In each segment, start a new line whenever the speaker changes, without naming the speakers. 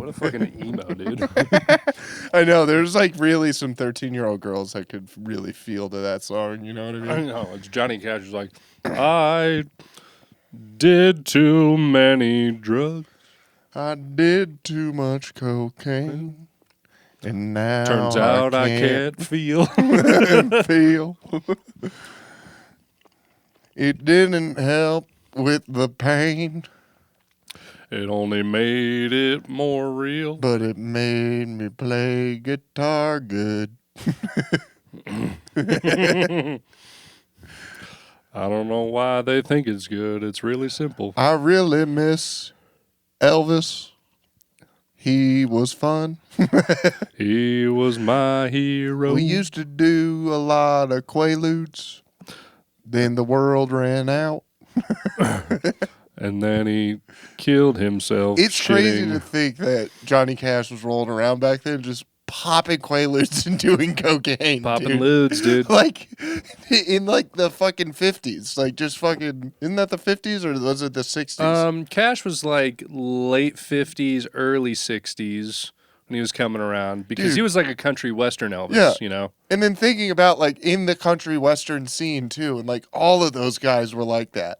a fucking emo, dude.
I know. There's like really some 13-year-old girls that could really feel to that song. You know what I mean?
I know. It's Johnny Cash is like, I did too many drugs.
I did too much cocaine, and now
Turns out I can't feel.
feel. It didn't help with the pain,
It only made it more real.
but it made me play guitar good.
I don't know why they think it's good. It's really simple.
I really miss Elvis. He was fun.
He was my hero.
We used to do a lot of Quaaludes. Then the world ran out.
And then he killed himself.
It's crazy
shitting.
to think that Johnny Cash was rolling around back then just popping Quaaludes and doing cocaine.
Popping
dude.
ludes, dude.
Like, in like the fucking 50s. Like, just fucking, isn't that the 50s or was it the 60s?
Cash was like late 50s, early 60s when he was coming around because
Dude.
he was like a country western Elvis,
Yeah.
you know?
And then thinking about like in the country western scene too, and like all of those guys were like that.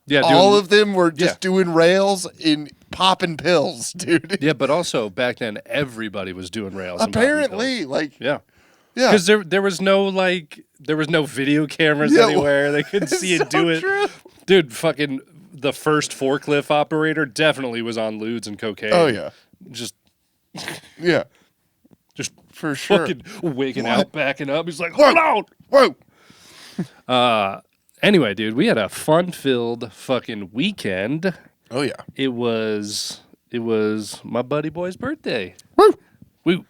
Yeah,
All of them were just
Yeah.
doing rails and popping pills, dude.
Yeah, but also back then everybody was doing rails. and popping
Apparently,
pills.
like,
Yeah.
yeah.
Because there was no video cameras
Yeah,
anywhere. They couldn't see it do it.
True.
Dude, fucking the first forklift operator definitely was on ludes and cocaine.
Oh, yeah.
Just
Yeah.
just
For sure.
fucking waking
What?
out, backing up. He's like, hold on.
Whoa.
Anyway, dude, we had a fun-filled fucking weekend.
Oh, yeah.
It was my buddy boy's birthday.
Woo.
Woo.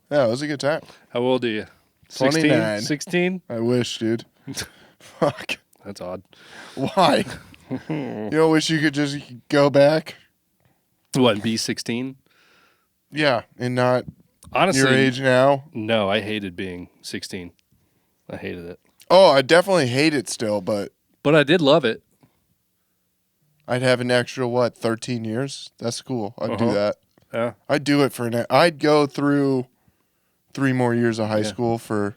Yeah, it was a good time.
How old are you?
29.
16?
I wish, dude. Fuck.
That's odd.
Why? You don't wish you could just go back?
What, and be 16?
Yeah, and not
Honestly,
your age now?
no, I hated being 16. I hated it.
Oh, I definitely hate it still, but
But I did love it.
I'd have an extra, 13 years? That's cool. I'd do that.
Yeah.
I'd do it for I'd go through 3 more years of high school for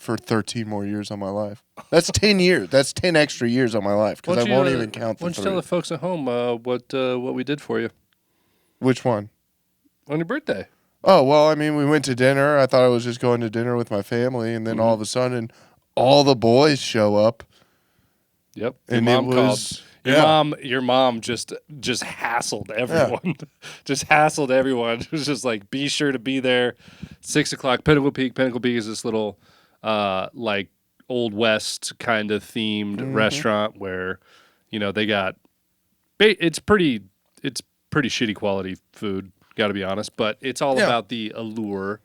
13 more years of my life. That's 10 years. That's 10 extra years of my life because I won't even count the
Why don't you
3.
tell the folks at home what we did for you
Which one?
on your birthday?
Oh, well, I mean, we went to dinner. I thought I was just going to dinner with my family, and then all of a sudden, all the boys show up.
Yep.
And it was...
Your mom just hassled everyone. Just hassled everyone. It was just like, be sure to be there. 6 o'clock, Pinnacle Peak. Pinnacle Peak is this little like Old West kind of themed restaurant where, you know, they got it's pretty shitty quality food, gotta be honest, but it's all about the allure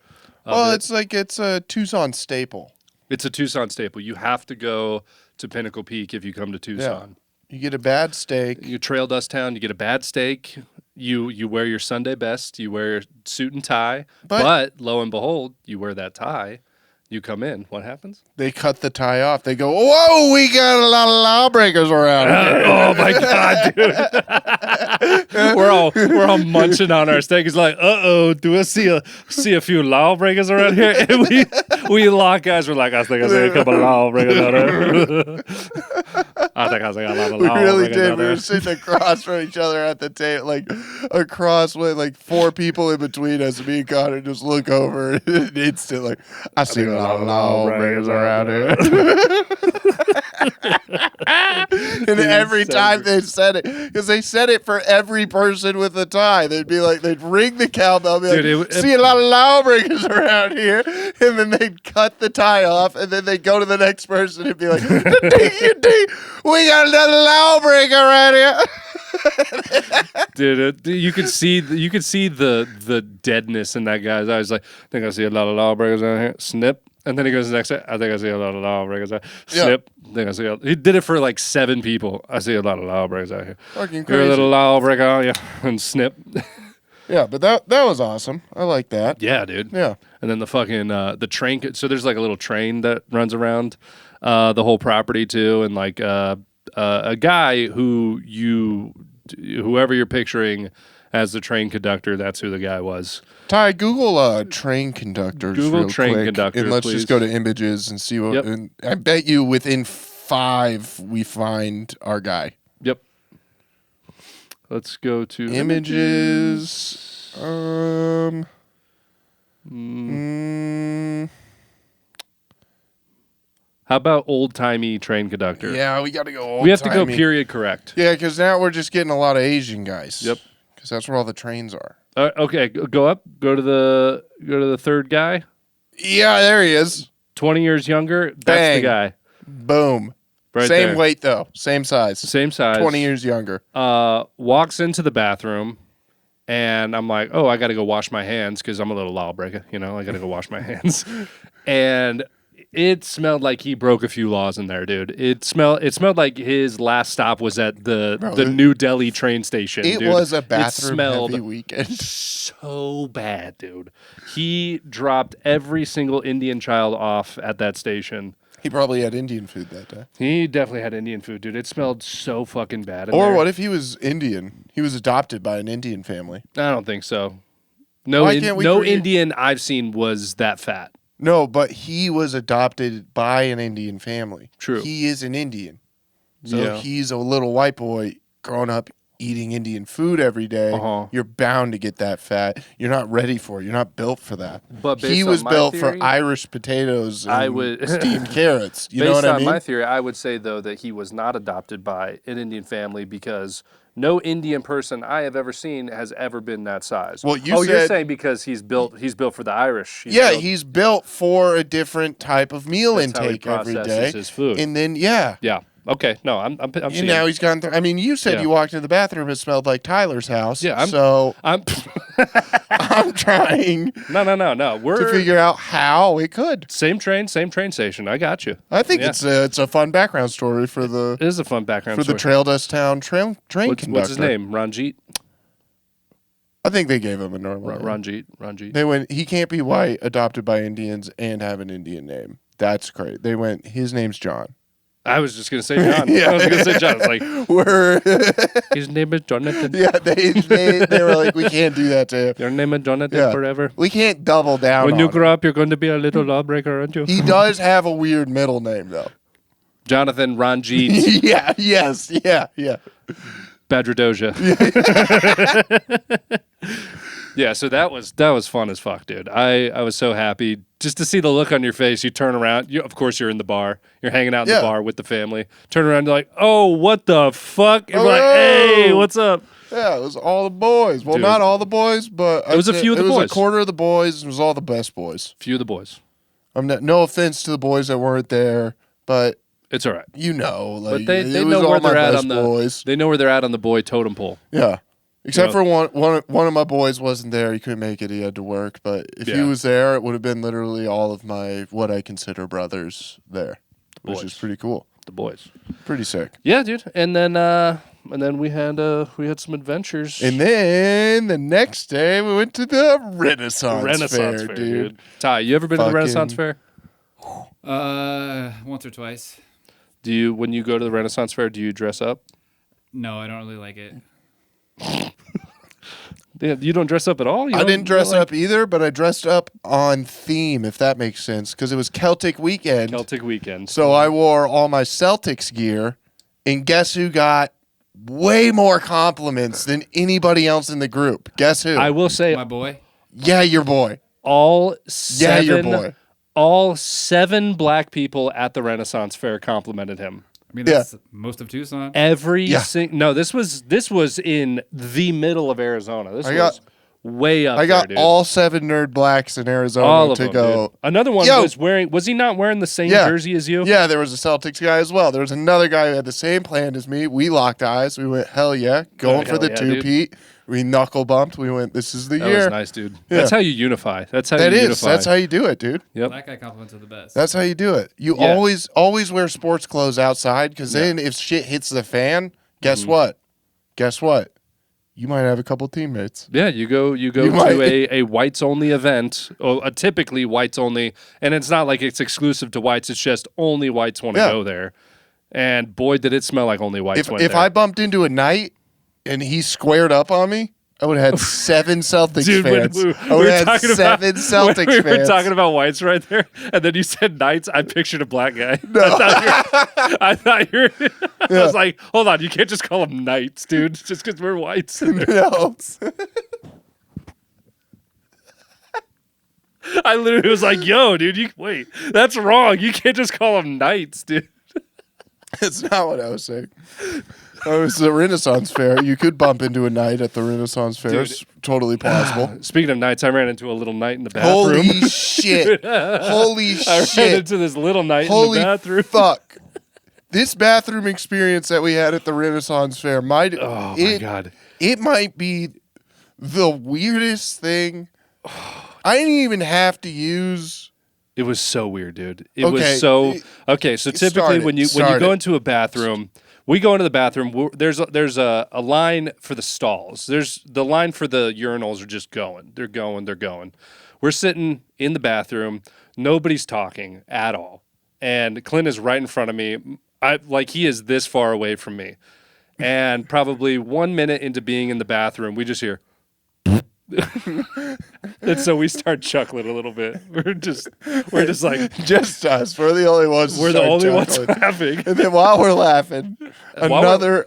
of
Well,
it.
it's a Tucson staple.
It's a Tucson staple. You have to go to Pinnacle Peak if you come to Tucson.
You get a bad steak.
You trail dust town, you get a bad steak, you wear your Sunday best, you wear your suit and tie, but lo and behold, you wear that tie, you come in, what happens?
They cut the tie off. They go, whoa, we got a lot of lawbreakers around here.
Oh my god, dude. we're all munching on our steak. It's like, do I see a few lawbreakers around here? And we lock guys, we're like, I think I see a couple of lawbreakers out there. I think I see a lot of
We
lawbreakers
really did.
out
We
there.
were sitting across from each other at the table, like across with like 4 people in between us. Me and Connor just look over and instantly, like, I see a lot of lawbreakers around here. And every time they said it, because they said it for every person with a tie, they'd be like, they'd ring the cowbell, be like,
Dude,
see a lot of lawbreakers around here, and then they'd cut the tie off, and then they'd go to the next person and be like, we got another lawbreaker around here.
Dude, you could see the deadness in that guy's eyes. Like, I think I see a lot of lawbreakers out here. Snip. And then he goes the next day, I think I see a lot of lawbreakers out here. Snip. I think I see he did it for like 7 people. I see a lot of lawbreakers out here.
Fucking
You're a
crazy.
little lawbreaker, aren't you? And snip.
Yeah, but that was awesome. I like that.
Yeah, dude.
Yeah.
And then the fucking the train. So there's like a little train that runs around the whole property too, and like a guy who you whoever you're picturing as the train conductor, that's who the guy was.
Ty, Google train conductors.
Google
real
train
quick,
conductor,
and let's
please.
just go to images and see what.
Yep.
And I bet you within 5 we find our guy.
Yep. Let's go to
Images.
How about old-timey train conductor?
Yeah, we got to go.
We have to go
old-timey.
period correct.
Yeah, because now we're just getting a lot of Asian guys.
Yep.
Because that's where all the trains are.
Okay, go up. Go to the third guy.
Yeah, there he is.
20 years younger. That's
Bang.
the guy.
Boom.
Right
Same
there.
weight though. Same size.
Same size.
20 years younger.
Walks into the bathroom, and I'm like, oh, I got to go wash my hands because I'm a little lawbreaker. You know, I got to go wash my hands. And it smelled like he broke a few laws in there, dude. It smelled like his last stop was at the New Delhi train station.
It
dude.
was a bathroom
It smelled
heavy weekend.
so bad, dude. He dropped every single Indian child off at that station.
He probably had Indian food that day.
He definitely had Indian food, dude. It smelled so fucking bad in
Or
there.
what if he was Indian? He was adopted by an Indian family.
I don't think so. No,
Why can't we
no
create-
Indian I've seen was that fat.
No, but he was adopted by an Indian family.
True.
He is an Indian. So
Yeah.
he's a little white boy growing up eating Indian food every day.
Uh-huh.
You're bound to get that fat. You're not ready for it. You're not built for that.
But based
he
on
was
my
built
theory,
for Irish potatoes and
I would-
steamed carrots. You know
Based
what I
on
mean?
my theory, I would say though that he was not adopted by an Indian family because no Indian person I have ever seen has ever been that size.
Well, you
you're
said-
saying because he's built for the Irish.
He's built for a different type of meal
That's how he
intake every
processes
day.
his food.
And then, yeah.
Yeah. Okay. No, I'm
And
seeing.
now he's gone through. I mean, you said
Yeah.
you walked into the bathroom, it smelled like Tyler's house.
Yeah,
so
I'm
I'm trying
no. We're
to figure out how it could.
same train station. I got you.
I think
Yeah.
it's a fun background story for the
It is a fun background
for the
story.
Trail Dust Town train conductor.
What's his name? Ranjit.
I think they gave him a normal name.
Ranjit.
They went, he can't be white, adopted by Indians, and have an Indian name. That's great. They went, his name's John.
I was just gonna say John.
Yeah.
I was gonna say John. It's like
We're
his name is Jonathan.
yeah, they were like, we can't do that to him.
Your name is Jonathan
Yeah.
forever.
We can't double down
When
on
you
it.
grow up, you're going to be a little lawbreaker, aren't you?
He does have a weird middle name though.
Jonathan Ranjit
Yeah, yes, yeah.
Badradoja. Yeah, so that was fun as fuck, dude. I was so happy just to see the look on your face. You turn around, of course you're in the bar. You're hanging out in
Yeah.
the bar with the family. Turn around, you're like, oh, what the fuck? And we're like,
Hello.
hey, what's up?
Yeah, it was all the boys. Well,
Dude.
not all the boys, but
It was a few of the
It was
boys.
a quarter of the boys. It was all the best boys.
Few of the boys.
No offense to the boys that weren't there, but
It's all right.
you know, like
But they
it was
know
all
where
my
they're at
best
on the
boys.
They know where they're at on the boy totem pole.
Yeah. Except
Yeah.
for one of my boys wasn't there. He couldn't make it. He had to work. But if he
Yeah.
was there, it would have been literally all of my what I consider brothers there, which
boys.
is pretty cool.
The boys.
Pretty sick.
Yeah, dude. And then we had some adventures.
And then the next day we went to the Renaissance Fair, dude.
Ty, you ever been to the
Fucking-
Renaissance Fair?
Once or twice.
Do you, when you go to the Renaissance Fair, do you dress up?
No, I don't really like it.
Yeah, you don't dress up at all?
I didn't dress up either, but I dressed up on theme, if that makes sense, because it was Celtic weekend.
Celtic weekend.
So I wore all my Celtics gear, and guess who got way more compliments than anybody else in the group? Guess who?
I will say
My boy.
Yeah, your boy.
all
Yeah,
seven,
your boy.
all 7 black people at the Renaissance Fair complimented him.
I mean, that's most of Tucson.
Every
Yeah.
no, this was in the middle of Arizona. This
I
was
got-
way up
I got
there, dude.
all 7 nerd blacks in Arizona
all of
to
them,
go.
dude. Another one
Yo.
was he not wearing the same
Yeah.
jersey as you?
Yeah, there was a Celtics guy as well. There was another guy who had the same plan as me. We locked eyes. We went, hell yeah, going for
hell
the
yeah, dude.
two-peat. We knuckle bumped. We went, this is the
That
year.
was nice, dude.
Yeah.
That's how you unify. That's how
That
you
is.
unify.
That's how you do it, dude.
Yep.
Black guy compliments are the best.
That's how you do it. You
Yeah.
always wear sports clothes outside because then if shit hits the fan, guess
Mm-hmm.
what? Guess what? You might have a couple teammates.
Yeah, you go
You
to
might-
a whites only event, or a typically whites only, and it's not like it's exclusive to whites. It's just only whites want to
Yeah.
go there. And boy, did it smell like only whites went
If
there.
I bumped into a knight and he squared up on me, I would have had 7 Celtics
Dude,
fans.
we
I would
were
have had
talking
7 Celtics
when we
fans.
were talking about whites right there, and then you said Knights. I pictured a black guy.
No.
I thought you were. I was like, hold on, you can't just call them Knights, dude, just because we're whites.
No.
I literally was like, yo, dude, wait, that's wrong. You can't just call them Knights, dude.
That's not what I was saying. Oh, it's the Renaissance Fair. You could bump into a knight at the Renaissance Fair.
Dude.
It's totally possible.
Speaking of Knights, I ran into a little knight in the bathroom.
Holy shit. Holy
I ran
shit.
into this little knight in
Holy
the bathroom.
fuck. This bathroom experience that we had at the Renaissance Fair,
Oh my god.
it might be the weirdest thing. I didn't even have to use.
It was so weird, dude. It
Okay,
was so okay. So typically, when you go into a bathroom, we go into the bathroom. There's a line for the stalls. There's the line for the urinals are just going. They're going. We're sitting in the bathroom. Nobody's talking at all, and Clint is right in front of me. He is this far away from me, and probably 1 minute into being in the bathroom, we just hear. And so we start chuckling a little bit. We're just like
Just us. We're the only ones.
we're the only ones laughing.
And then while we're laughing, another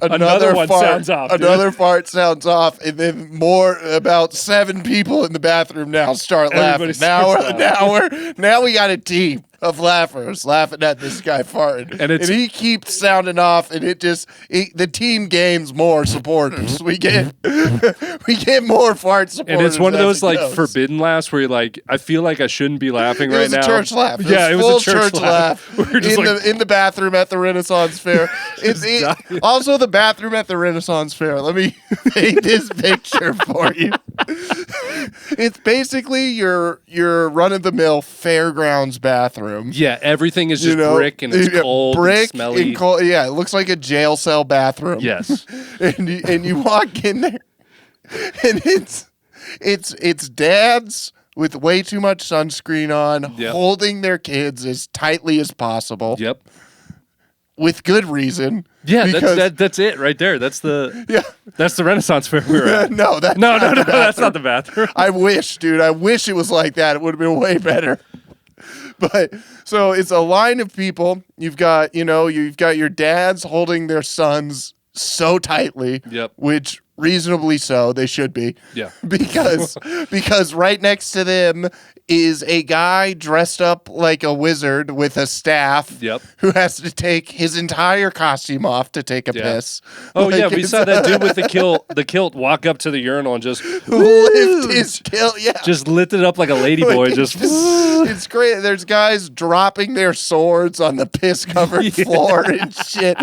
one
fart
sounds off, dude.
Another fart sounds off, and then about 7 people in the bathroom now start
Everybody
laughing.
starts
Now we got a team of laughers laughing at this guy farting,
And
and he keeps sounding off, and the team gains more supporters. we get more fart supporters,
And it's one of
as
those
it
like
goes.
forbidden laughs where you're like, I feel like I shouldn't be laughing
It
right
was
now.
a church laugh.
Yeah, it was
full
a church laugh. We're just
in the bathroom at the Renaissance Fair. Also the bathroom at the Renaissance Fair. Let me paint this picture for you. It's basically your run of the mill fairgrounds bathroom.
Yeah, everything is just brick and it's cold
brick
and smelly.
and cold. Yeah, it looks like a jail cell bathroom.
Yes.
and you walk in there, and it's dads with way too much sunscreen on,
Yep.
holding their kids as tightly as possible,
Yep.
with good reason.
Yeah,
because,
that's it right there. That's the
yeah.
that's the Renaissance Fair we were at.
No, that's
No,
not the
that's
bathroom.
not the bathroom.
I wish, dude. I wish it was like that. It would have been way better. But so it's a line of people. You've got your dads holding their sons so tightly.
Yep.
Which reasonably so they should be.
Yeah.
because right next to them is a guy dressed up like a wizard with a staff.
Yep.
Who has to take his entire costume off to take a piss.
Oh
Like,
yeah, we
it's-
saw that dude with the kilt walk up to the urinal and just
lift his kilt. Yeah.
just lift it up like a ladyboy. Just
It's great. There's guys dropping their swords on the piss-covered floor and shit.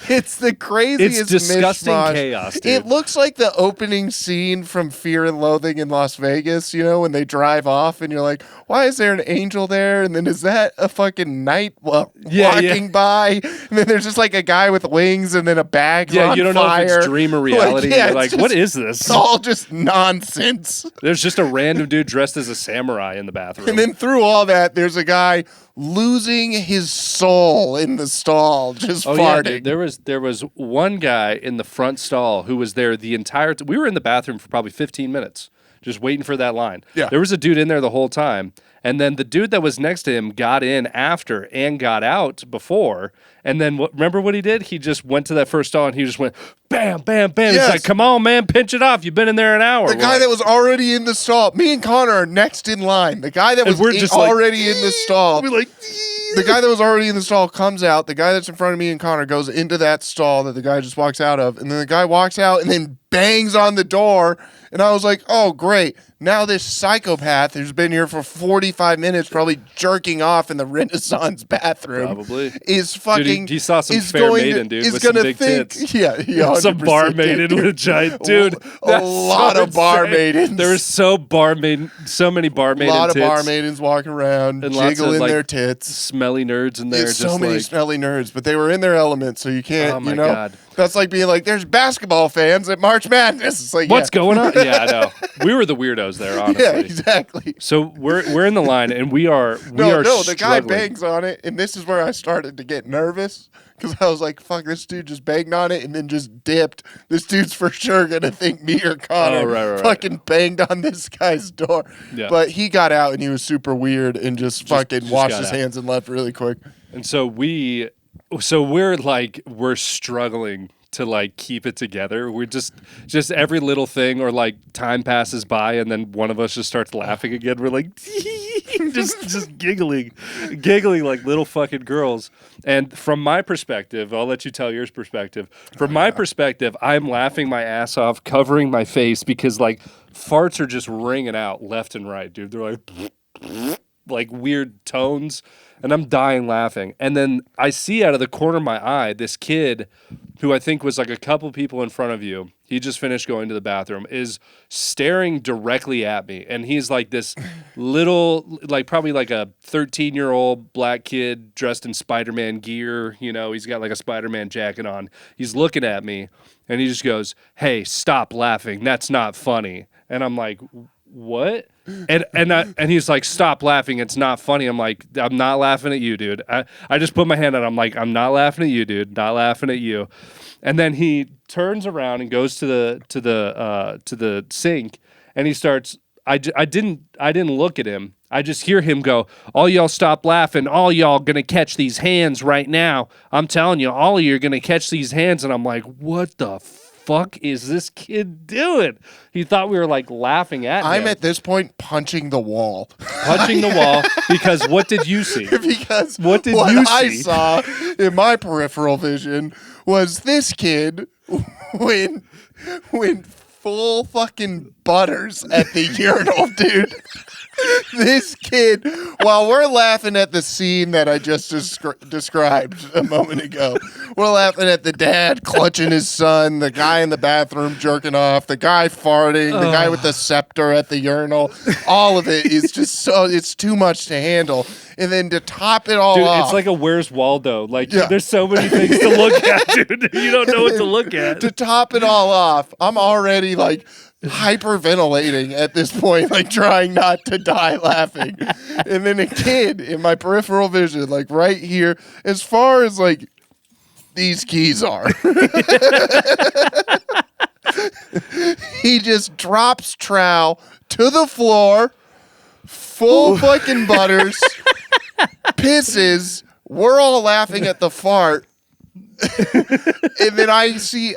It's the craziest
It's disgusting
mishmash.
chaos, dude.
It looks like the opening scene from Fear and Loathing in Las Vegas, when they drive off and you're like, why is there an angel there? And then is that a fucking knight walking by? And then there's just like a guy with wings and then a bag on
you don't
fire.
know if it's dream or reality. You're
it's
like,
just-
what is this?
It's all just nonsense.
There's just a random dude dressed as a samurai in the bathroom.
And then through all that, there's a guy losing his soul in the stall, just farting.
Yeah, there was one guy in the front stall who was there the entire time. We were in the bathroom for probably 15 minutes, just waiting for that line.
Yeah.
There was a dude in there the whole time. And then the dude that was next to him got in after and got out before. And then remember what he did? He just went to that first stall and he just went bam, bam, bam.
Yes.
He's like, come on, man, pinch it off. You've been in there an hour.
The guy that was already in the stall. Me and Connor are next in line. The guy that was
we're just like,
already in the stall.
We're like,
The guy that was already in the stall comes out. The guy that's in front of me and Connor goes into that stall that the guy just walks out of. And then the guy walks out and then bangs on the door. And I was like, oh, great. Now this psychopath who's been here for 45 minutes, probably jerking off in the Renaissance bathroom.
Probably.
Is fucking.
Dude, he saw some
is
fair
going
maiden,
to,
dude,
is
with some
gonna
big
think,
tits.
Yeah,
some
100%
bar
did,
maiden with a giant dude.
A
That's
lot
so
of bar
insane.
maidens.
There were so many bar
A
maiden
lot of
tits.
bar maidens walking around,
And lots of,
jiggling
like,
their tits.
Smelly nerds in there.
There's
just
so many
like,
smelly nerds, but they were in their element, so you can't,
oh my God.
That's like being like, there's basketball fans at March Madness. It's like,
What's going on? Yeah, I know. We were the weirdos there, honestly.
Yeah, exactly.
So we're in the line, and we are
No, the guy
struggling.
bangs on it, and this is where I started to get nervous because I was like, fuck, this dude just banged on it and then just dipped. This dude's for sure going to think me or Connor
right.
fucking banged on this guy's door.
Yeah.
But he got out, and he was super weird and just fucking washed
got
his
out.
hands and left really quick.
And so we're struggling to like keep it together. We're just every little thing or like time passes by and then one of us just starts laughing again. We're like just giggling like little fucking girls. And from my perspective, I'll let you tell yours perspective. From my perspective, I'm laughing my ass off, covering my face because like farts are just ringing out left and right, dude. They're like weird tones, and I'm dying laughing. And then I see out of the corner of my eye this kid who I think was like a couple people in front of you. He just finished going to the bathroom, is staring directly at me. And he's like this little, like probably like a 13-year-old black kid dressed in Spider-Man gear. You know, he's got like a Spider-Man jacket on. He's looking at me and he just goes, "Hey, stop laughing. That's not funny." And I'm like, "What?" And he's like, "Stop laughing. It's not funny." I'm like, "I'm not laughing at you, dude." I just put my hand out. I'm like, "I'm not laughing at you, dude. Not laughing at you." And then he turns around and goes to the sink, and he starts. I didn't look at him. I just hear him go, "All y'all stop laughing. All y'all gonna catch these hands right now. I'm telling you, all of you are gonna catch these hands." And I'm like, "What the fuck is this kid doing?" He thought we were like laughing at him.
I'm at this point punching the wall.
Punching the wall because what did you see?
Because
What did
what
you
I
see?
saw in my peripheral vision was this kid went full fucking butters at the urinal, dude. This kid, while we're laughing at the scene that I just described a moment ago, we're laughing at the dad clutching his son, the guy in the bathroom jerking off, the guy farting, the guy with the scepter at the urinal. All of it is just it's too much to handle. And then to top it all
Dude,
off.
it's like a Where's Waldo. Like,
Yeah.
there's so many things to look at, dude. You don't know what to look at.
To top it all off, I'm already like hyperventilating at this point, like trying not to die laughing. And then a kid in my peripheral vision, like right here, as far as like these keys are, he just drops trowel to the floor, full fucking butters, pisses. We're all laughing at the fart. And then I see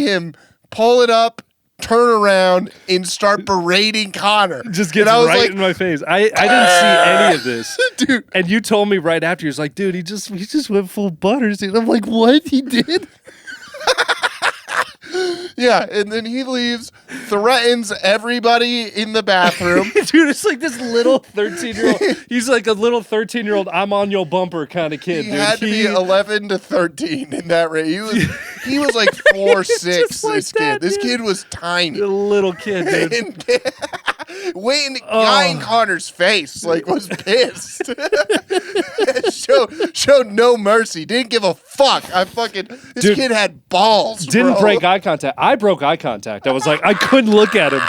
him pull it up, turn around, and start berating Connor.
Just gets
And I was
right
like,
in my face. I didn't see any of this.
dude.
And you told me right after, he was like, "Dude, he just went full butters." Dude. I'm like, "What? He did?"
Yeah, and then he leaves, threatens everybody in the bathroom.
Dude, it's like this little 13-year-old. He's like a little 13-year-old, I'm on your bumper kind of kid,
He
dude.
had to be 11 to 13 in that rate. He was like 4'6",
Just like
this kid.
that,
This
dude.
a was tiny.
A little kid, dude.
And waiting, guy in Connor's face, like, was pissed. showed no mercy. Didn't give a fuck. This
Dude,
kid had balls,
Didn't
bro.
break eye contact. I broke eye contact. I was like, I couldn't look at him.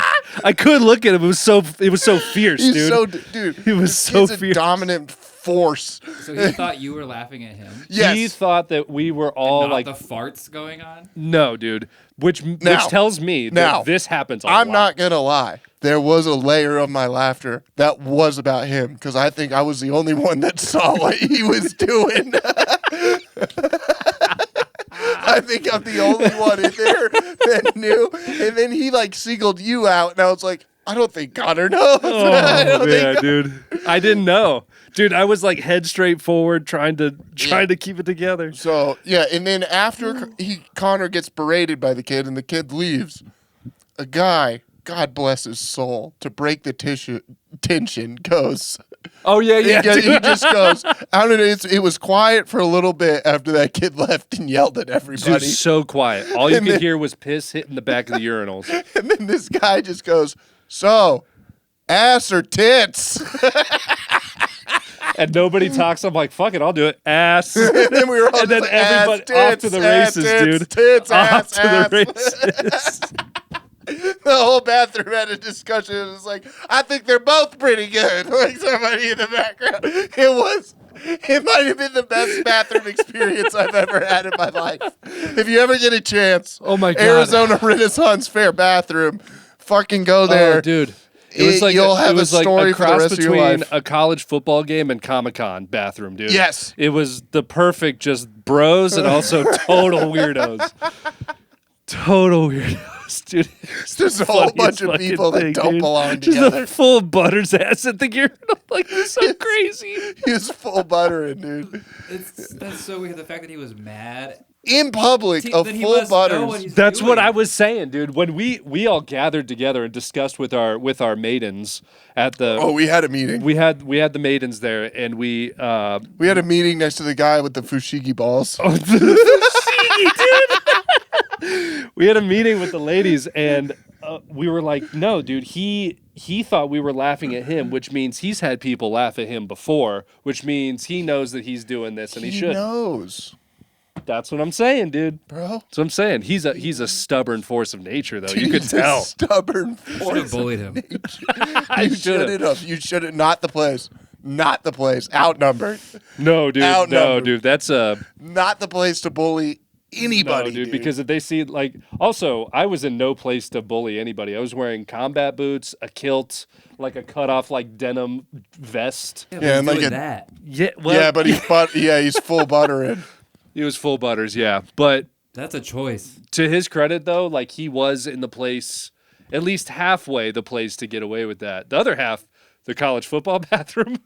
I couldn't look at him. It was so fierce,
He's
dude.
so, dude.
He was
this
so
kid's
fierce.
a dominant force.
So he thought you were laughing at him.
Yes.
He thought that we were all
Not
like,
the farts going on.
no, dude. Which
Now-
tells me that
now,
this happens a
I'm
lot.
not gonna lie. There was a layer of my laughter that was about him because I think I was the only one that saw what he was doing. I think I'm the only one in there that knew. And then he like singled you out, and I was like, I don't think Connor knows. I
Oh
don't
yeah,
think-
dude. I didn't know, dude. I was like head straight forward, trying to keep it together.
So yeah, and then after Connor gets berated by the kid, and the kid leaves, a guy, God bless his soul, to break the tension, goes.
Oh yeah, yeah.
He
dude.
just goes. I don't know. It was quiet for a little bit after that kid left and yelled at
Dude,
everybody.
so quiet. All you
And
could
then-
hear was piss hitting the back of the urinals.
And then this guy just goes, "So, ass or tits?"
and nobody talks. I'm like, fuck it, I'll do it. Ass.
And then we were all
And then
just
everybody
ass,
off to the
tits,
races,
ass,
dude.
Tits,
Off
ass,
to the
ass.
races.
The whole bathroom had a discussion. It was like, I think they're both pretty good. Like somebody in the background. It might have been the best bathroom experience I've ever had in my life. If you ever get a chance,
Oh my God.
Arizona Renaissance Fair bathroom, fucking go there.
Oh, dude. It was like
you'll have
it was
a story
like a
for the
cross
rest of your
between
life.
a college football game and Comic-Con bathroom, dude.
Yes.
It was the perfect just bros and also total weirdos. Total weirdos, dude. It's
There's
the
a whole
funniest
bunch of
fucking
people that
thing,
don't
dude.
belong
Just
together.
a full butters ass at the urinal. Like, this is so crazy.
He was full buttering, dude.
That's so weird. The fact that he was mad.
In public, a
Then he
full
must know
butters.
what he's
That's what
doing.
I was saying, dude. When we all gathered together and discussed with our maidens at the
Oh, we had a meeting.
we had the maidens there, and we
We had a meeting next to the guy with the fushigi balls.
we had a meeting with the ladies, and we were like, no, dude, he thought we were laughing at him, which means he's had people laugh at him before, which means he knows that he's doing this and he should.
knows,
That's what I'm saying, dude.
bro.
That's what I'm saying. He's a stubborn force of nature, though. You could
He's a
tell.
Stubborn
Should have
force.
bullied him.
You shouldn't have. You should have. Not the place. Not the place. Outnumbered.
No, dude. No,
Outnumbered.
dude. That's
Not the place to bully anybody,
no, dude. Because if they see like, also, I was in no place to bully anybody. I was wearing combat boots, a kilt, like a cut off like denim vest.
Yeah,
Yeah,
yeah
and
like
like a-
that.
Yeah, well,
yeah, but he's full buttering.
he was full butters. Yeah, but
That's a choice.
to his credit, though, like he was in the place, at least halfway the place to get away with that. The other half, the college football bathroom,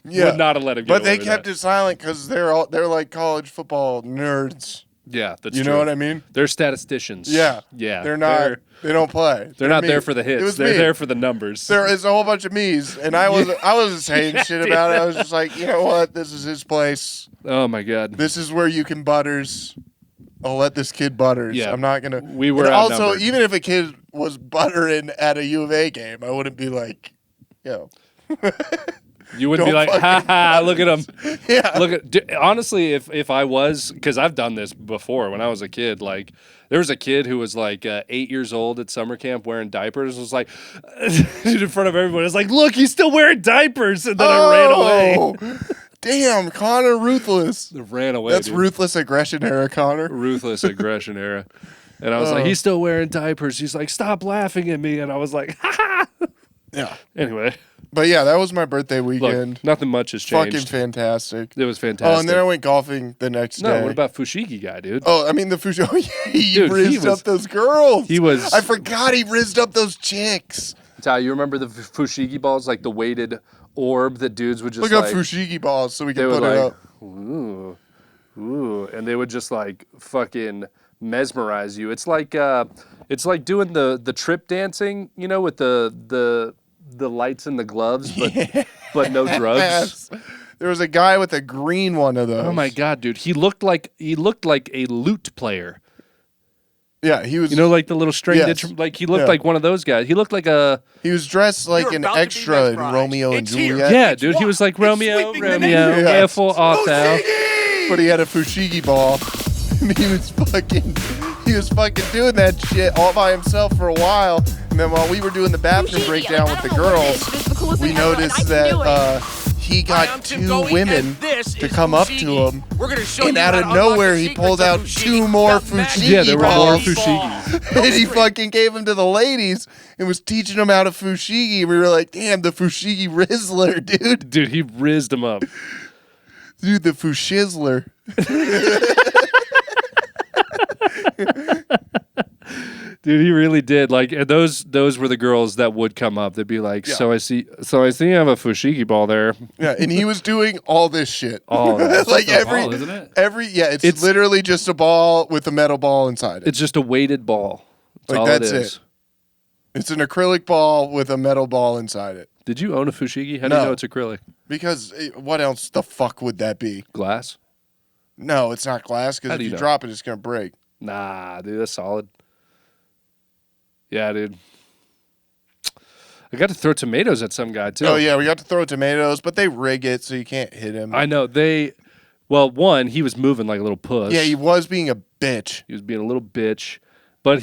Yeah,
would not have let him get
but
away
they
with
kept
that.
it silent because they're like college football nerds.
Yeah, that's
You
true.
know what I mean?
They're statisticians.
Yeah,
Yeah.
They're not. They don't play.
They're not
me.
there for the
It
hits.
was
They're
me.
there for the numbers.
There is a whole bunch of me's, and I wasn't saying shit about it. I was just like, you know what? This is his place.
Oh my god.
This is where you can butters. I'll let this kid butters.
Yeah.
I'm not gonna.
We were
and also,
outnumbered.
even if a kid was buttering at a U of A game, I wouldn't be like, yo,
You wouldn't be
Don't
like, ha
fucking
ha, look at him.
yeah.
Look at honestly, if I was, because I've done this before when I was a kid. Like there was a kid who was like 8 years old at summer camp wearing diapers. Was like in front of everyone. It's like, look, he's still wearing diapers, and then I ran away.
Oh, damn, Connor, ruthless.
I ran away.
That's
dude.
ruthless aggression era, Connor.
Ruthless aggression era. And I was like, he's still wearing diapers. He's like, stop laughing at me. And I was like, ha ha.
Yeah.
Anyway,
But yeah, that was my birthday
look,
weekend.
nothing much has changed.
Fucking fantastic.
It was fantastic.
Oh, and then I went golfing the next
no,
day.
what about Fushigi guy, dude?
Oh, I mean the Fuji. Oh, yeah, he
Dude, he
rizzed
was-
up those girls.
he was-
I forgot he rizzed up those chicks.
Ty, you remember the Fushigi balls, like the weighted orb that dudes would just
Look
like,
up Fushigi balls so we
they
can
would
put it
like,
up.
ooh, and they would just like fucking mesmerize you. It's like doing the trip dancing, you know, with the lights and the gloves, but no drugs.
Yes. There was a guy with a green one of those.
Oh my god, dude, he looked like a lute player.
Yeah, he was.
You know, like the little string.
Yes.
Like he looked
Yeah.
like one of those guys. He looked like a
he was dressed like
You're
an
about to be
extra in
mesmerized.
Romeo and
It's here.
Juliet.
yeah, dude. He was like Romeo,
sweeping the
Romeo,
nation.
careful, Othello.
But he had a Fushigi ball. And he was fucking doing that shit all by himself for a while. And then while we were doing the bathroom breakdown with the girls, we noticed that he got two women to come up to him. And out of nowhere, he pulled out two more Fushigi
Yeah, there were more
balls.
Fushigis.
And he fucking gave them to the ladies and was teaching them how to Fushigi. We were like, damn, the Fushigi Rizzler, dude.
Dude, he rizzed him up.
Dude, the Fushizler.
Dude, he really did. Like, and those were the girls that would come up. They'd be like, "So I see you have a Fushigi ball there."
Yeah, and he was doing all this shit.
All that.
like
It's a ball, isn't it?
It's literally just a ball with a metal ball inside it.
It's just a weighted ball.
Like,
all
that's
it is.
it. It's an acrylic ball with a metal ball inside it.
Did you own a Fushigi? How do you
No.
know it's acrylic?
Because what else the fuck would that be?
Glass?
No, it's not glass because
How
if
do
you
you know?
drop it, it's going to break.
Nah, dude, that's solid. Yeah, dude. I got to throw tomatoes at some guy too.
Oh yeah, we got to throw tomatoes, but they rig it so you can't hit him.
I know they. Well, one, he was moving like a little puss.
Yeah, he was being a bitch.
He was being a little bitch. But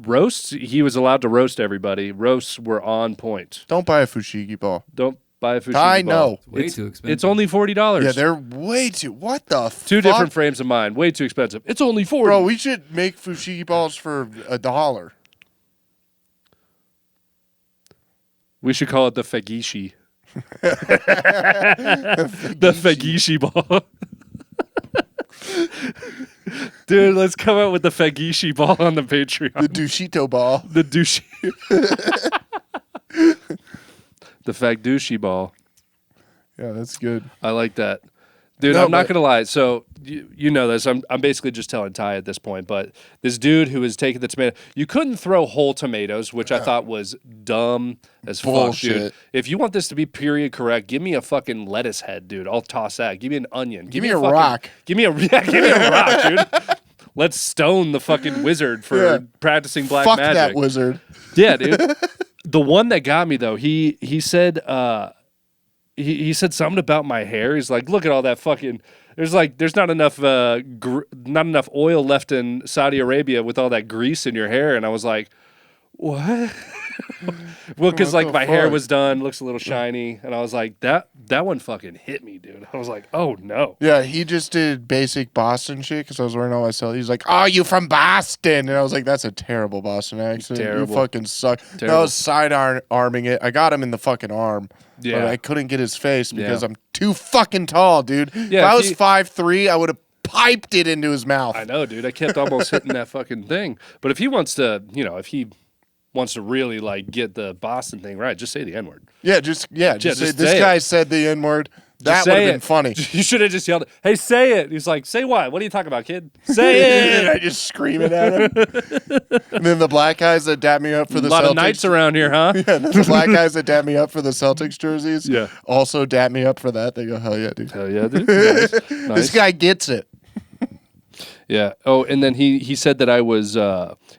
roasts, he was allowed to roast everybody. Roasts were on point.
Don't buy a fushigi ball.
Don't buy a fushigi
I
ball.
know.
Way too expensive.
It's only $40.
Yeah, they're way too. What the fuck?
Two different frames of mind. Way too expensive. It's only $40.
Bro, we should make fushigi balls for $1.
We should call it the fagishi. The fagishi ball. Dude, let's come out with the fagishi ball on the Patreon.
The Dushito ball.
The douche. The fagdushi ball.
Yeah, that's good.
I like that. Dude,
No,
I'm not
but-
going to lie. So, you know this. I'm basically just telling Ty at this point. But this dude who was taking the tomato, you couldn't throw whole tomatoes, which I thought was dumb as fuck,
Bullshit.
dude. If you want this to be period correct, give me a fucking lettuce head, dude. I'll toss that. Give me an onion.
Give me a
fucking-
rock.
Give me a rock, dude. Let's stone the fucking wizard for
Yeah.
practicing black
Fuck
magic.
that wizard.
Yeah, dude. The one that got me though, he said he said something about my hair. He's like, look at all that fucking. There's not enough not enough oil left in Saudi Arabia with all that grease in your hair, and I was like, what? Well, because
What
like
the
my hair
fuck?
was done, looks a little shiny, and I was like, that one fucking hit me, dude. I was like, oh no.
Yeah, he just did basic Boston shit because I was wearing all my cells. He's like, "Oh, you from Boston?" And I was like, "That's a terrible Boston accent.
Terrible.
You fucking suck." And I
Terrible.
was arming it. I got him in the fucking arm.
Yeah.
But I couldn't get his face because
Yeah.
I'm too fucking tall, dude.
Yeah,
if
if
I was
he-
5'3", I would have piped it into his mouth.
I know, dude. I kept almost hitting that fucking thing. But if he wants to, if he wants to really like get the Boston thing right, just say the N-word.
Yeah, just say,
just
this
say
guy
it.
said the N-word. That
Just
would have
say
been
it.
funny.
You should have just yelled, "Hey, say it!" He's like, "Say what? What are you talking about, kid? Say
And I
it!"
just scream it at him. And then the black guys that dap me up for
A
the
lot
Celtics.
of knights around here, huh?
Yeah, and then the black guys that dap me up for the Celtics jerseys.
Yeah.
Also dap me up for that. They go, "Hell yeah, dude."
Hell yeah, dude. Nice.
This
Nice.
guy gets it.
Yeah. Oh, and then he said that I was.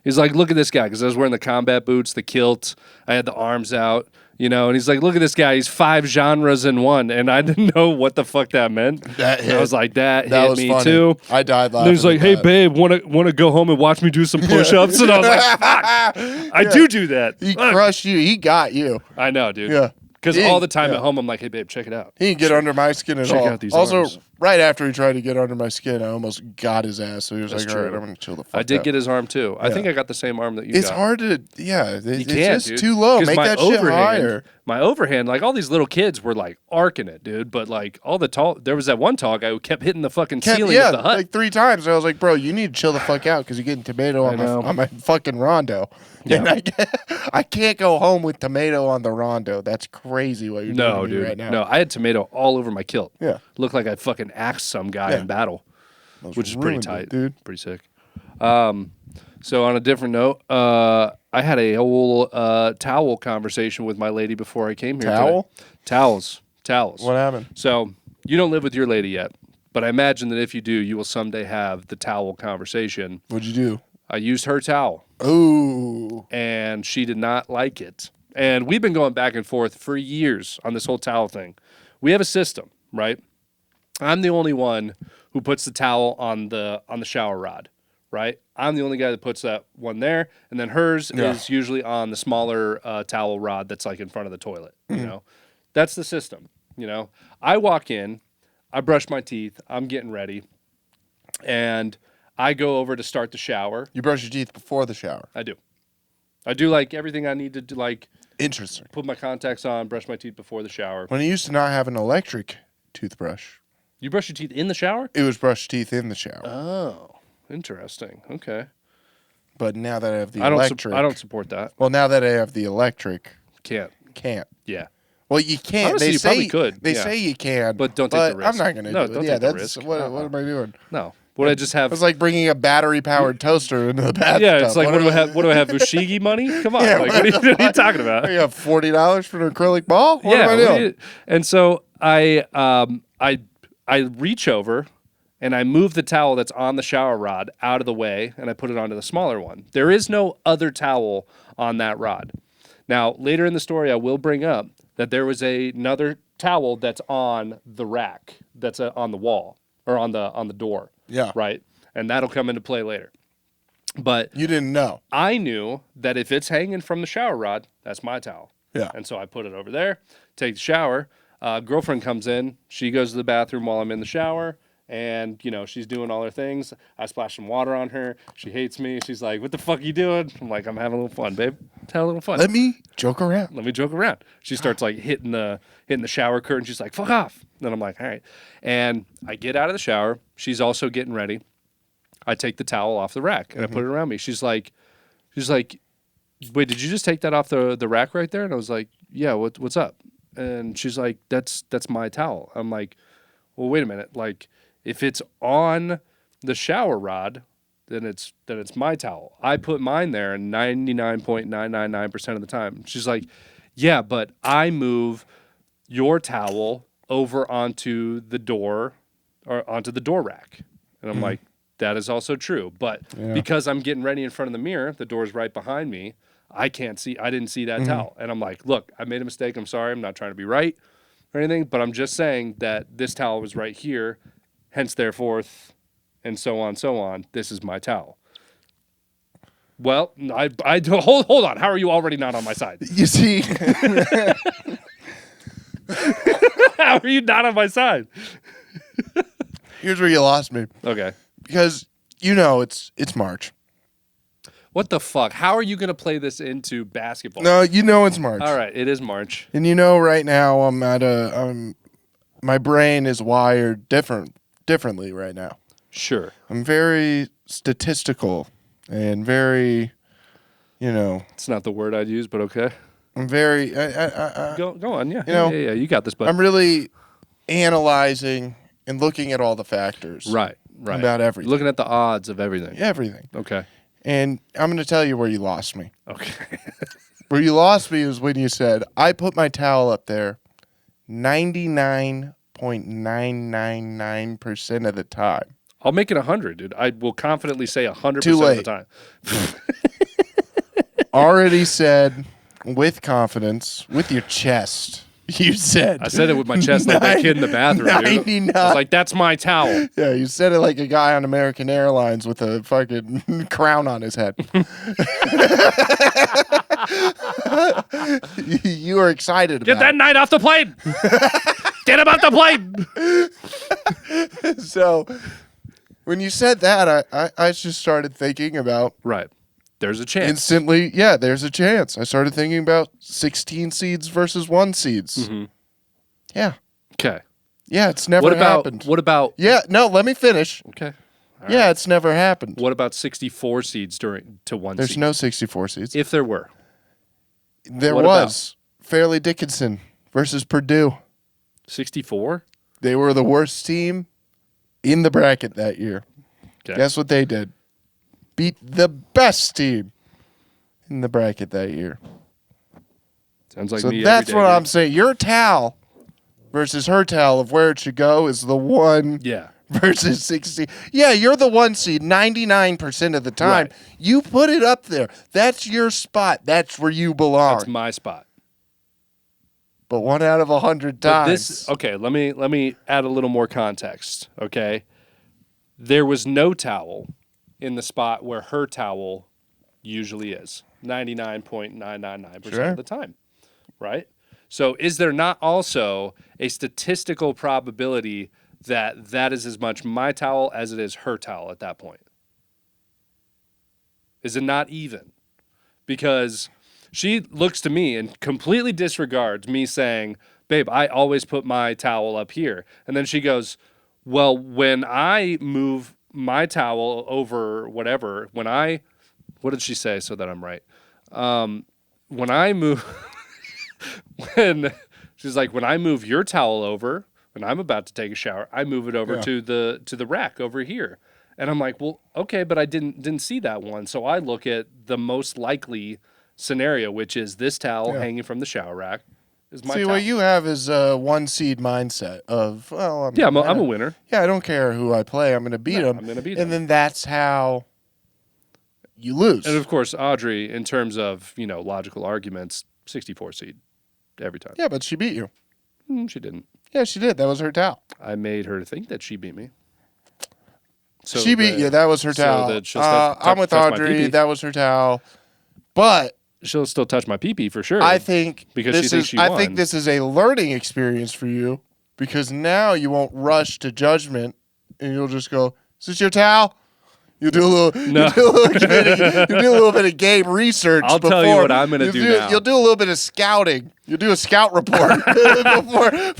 He's like, "Look at this guy," because I was wearing the combat boots, the kilt. I had the arms out. And he's like, look at this guy. He's 5 genres in one. And I didn't know what the fuck that meant.
That
And I was like, that
That
hit
was
me
funny.
too.
I died
And
laughing.
he's like,
at
hey,
that.
babe, want to go home and watch me do some push-ups? And I was like, fuck, I do that.
He
Fuck.
crushed you. He got you.
I know, dude.
Yeah.
Because
He-
all the time
yeah.
at home, I'm like, hey, babe, check it out.
He didn't get under my skin at
Check
all.
out these
Also,
arms.
right after he tried to get under my skin, I almost got his ass. So he was
That's
like, all right,
true.
I'm going to chill the fuck
I did
out.
get his arm too. I
Yeah.
think I got the same arm that you
It's
got.
hard to, it's
can't,
just
dude.
too low.
'Cause
Make
my
that shit
overhand-
higher.
My overhand, like all these little kids were like arcing it, dude. But like all the tall, there was that one tall guy who kept hitting the fucking ceiling
Yeah,
of the hut.
like 3 times. And I was like, bro, you need to chill the fuck out because you're getting tomato
know.
on my fucking rondo.
Yeah.
And I can't go home with tomato on the rondo. That's crazy what you're
No,
doing to me
dude.
right now.
No, I had tomato all over my kilt.
Yeah.
Looked like I fucking axed some guy
Yeah.
in battle,
Almost
which is pretty
ruined it,
tight,
dude.
Pretty sick. So on a different note, I had a whole towel conversation with my lady before I came here.
Towel?
Today. Towels.
What happened?
So you don't live with your lady yet, but I imagine that if you do, you will someday have the towel conversation.
What'd you do?
I used her towel,
Ooh.
and she did not like it. And we've been going back and forth for years on this whole towel thing. We have a system, right? I'm the only one who puts the towel on the shower rod, right? I'm the only guy that puts that one there, and then hers
Yeah.
is usually on the smaller towel rod that's like in front of the toilet. You know, that's the system. I walk in, I brush my teeth, I'm getting ready, and I go over to start the shower.
You brush your teeth before the shower.
I do like everything I need to do, like
Interesting.
put my contacts on, brush my teeth before the shower.
When I used to not have an electric toothbrush,
You brush your teeth in the shower?
it was brush teeth in the shower.
Oh, interesting. Okay.
But now that I have the
I
electric,
don't support that.
well, now that I have the electric,
Can't.
can't.
Yeah.
Well, you can't.
Honestly,
they
you
say
probably could,
They
yeah.
say you can,
But don't take the risk.
I'm not going to
No,
do it.
don't
Yeah,
take the
that's
risk.
what
Uh-uh.
am I doing?
No. Would I just have?
It's like bringing a battery-powered toaster into the bathtub.
yeah, it's like what do I
am
have? What do I have? Fushigi money? Come on,
Yeah,
like
what
what are you talking about?
I have $40 for an acrylic ball. What
yeah,
am I
what
doing?
do you- and so I reach over and I move the towel that's on the shower rod out of the way and I put it onto the smaller one. There is no other towel on that rod. Now, later in the story, I will bring up that there was another towel that's on the rack, that's on the wall or on the door.
Yeah.
Right, and that'll come into play later. But
You didn't know.
I knew that if it's hanging from the shower rod, that's my towel.
Yeah.
And so I put it over there, take the shower. Girlfriend comes in. She goes to the bathroom while I'm in the shower. And, she's doing all her things. I splash some water on her. She hates me. She's like, what the fuck are you doing? I'm like, I'm having a little fun, babe. Have a little fun.
Let me joke around.
Let me joke around. She starts like hitting the shower curtain. She's like, fuck off. Then I'm like, all right. And I get out of the shower. She's also getting ready. I take the towel off the rack and I put it around me. She's like, wait, did you just take that off the rack right there? And I was like, yeah, what's up? And she's like, that's my towel. I'm like, well, wait a minute. Like, if it's on the shower rod, then it's my towel. I put mine there 99.999% of the time. She's like, yeah, but I move your towel over onto the door or onto the door rack. And I'm like, that is also true. But because I'm getting ready in front of the mirror, the door's right behind me, I didn't see that towel. And I'm like, look, I made a mistake. I'm sorry. I'm not trying to be right or anything, but I'm just saying that this towel was right here. Hence, therefore, and so on. This is my towel. Well, I hold on. How are you already not on my side?
You see,
How are you not on my side?
here's where you lost me.
Okay.
Because it's March.
What the fuck? How are you going to play this into basketball?
No, it's March.
All right, it is March.
And right now my brain is wired differently right now.
Sure.
I'm very statistical and very,
It's not the word I'd use, but okay.
I'm very.
Go on, yeah.
know,
You got this, bud.
I'm really analyzing and looking at all the factors.
Right.
About everything.
Looking at the odds of everything.
Everything.
Okay.
And I'm going to tell you where you lost me.
Okay.
Where you lost me is when you said, I put my towel up there 99.999% of the time.
I'll make it 100, dude. I will confidently say 100%
Too late.
of the time.
Already said with confidence, with your chest. You said.
I said it with my chest like that kid in the bathroom, dude.
99.
I was like, that's my towel.
Yeah, you said it like a guy on American Airlines with a fucking crown on his head. You were excited
Get
about
that knight off the plane. Get him off the plane.
So when you said that, I just started thinking about
Right. There's a chance.
instantly, yeah, there's a chance. I started thinking about 16 seeds versus 1 seeds.
Mm-hmm.
Yeah.
Okay.
Yeah, it's never happened.
What about?
Yeah, no, let me finish.
Okay. All
Yeah,
right.
it's never happened.
What about 64 seeds to 1
There's
seed?
no 64 seeds.
If there were.
There
what
was Fairleigh Dickinson versus Purdue.
64?
They were the worst team in the bracket that year.
Okay.
Guess what they did? Beat the best team in the bracket that year.
Sounds like
So
me
that's
every
what
day,
I'm saying. Your towel versus her towel of where it should go is the 1
Yeah.
versus 60. Yeah, you're the 1 seed 99% of the time.
Right.
You put it up there. That's your spot. That's where you belong.
That's my spot.
But 1 out of 100
But
times.
okay, let me add a little more context, okay? There was no towel in the spot where her towel usually is. 99.999%
Sure.
of the time. Right? So is there not also a statistical probability that that is as much my towel as it is her towel at that point? Is it not even? Because she looks to me and completely disregards me saying, babe, I always put my towel up here. And then she goes, well, when I move my towel over whatever, what did she say so that I'm right? When I move, she's like, when I move your towel over, when I'm about to take a shower, I move it over to the rack over here. And I'm like, well, okay, but I didn't see that one. So I look at the most likely scenario, which is this towel hanging from the shower rack is my
See,
towel.
what you have is a 1 seed mindset of, well,
I'm a winner.
Yeah, I don't care who I play. I'm going to beat them.
I'm gonna beat
And
them.
then that's how you lose.
And of course, Audrey, in terms of, logical arguments, 64 seed every time.
Yeah, but she beat you.
She didn't.
Yeah, she did. That was her towel.
I made her think that she beat me. So
She beat you. That was her
so
towel.
that she'll
I'm with
touch my
Audrey.
pee-pee.
That was her towel. But
She'll still touch my pee-pee for sure.
I think
because
this
she thinks
is.
she
I
won.
think this is a learning experience for you because now you won't rush to judgment and you'll just go, "Is this your towel?" You do a little.
No.
You do a little bit of game research.
I'll
before,
tell you what I'm gonna do now.
You'll do a little bit of scouting. You'll do a scout report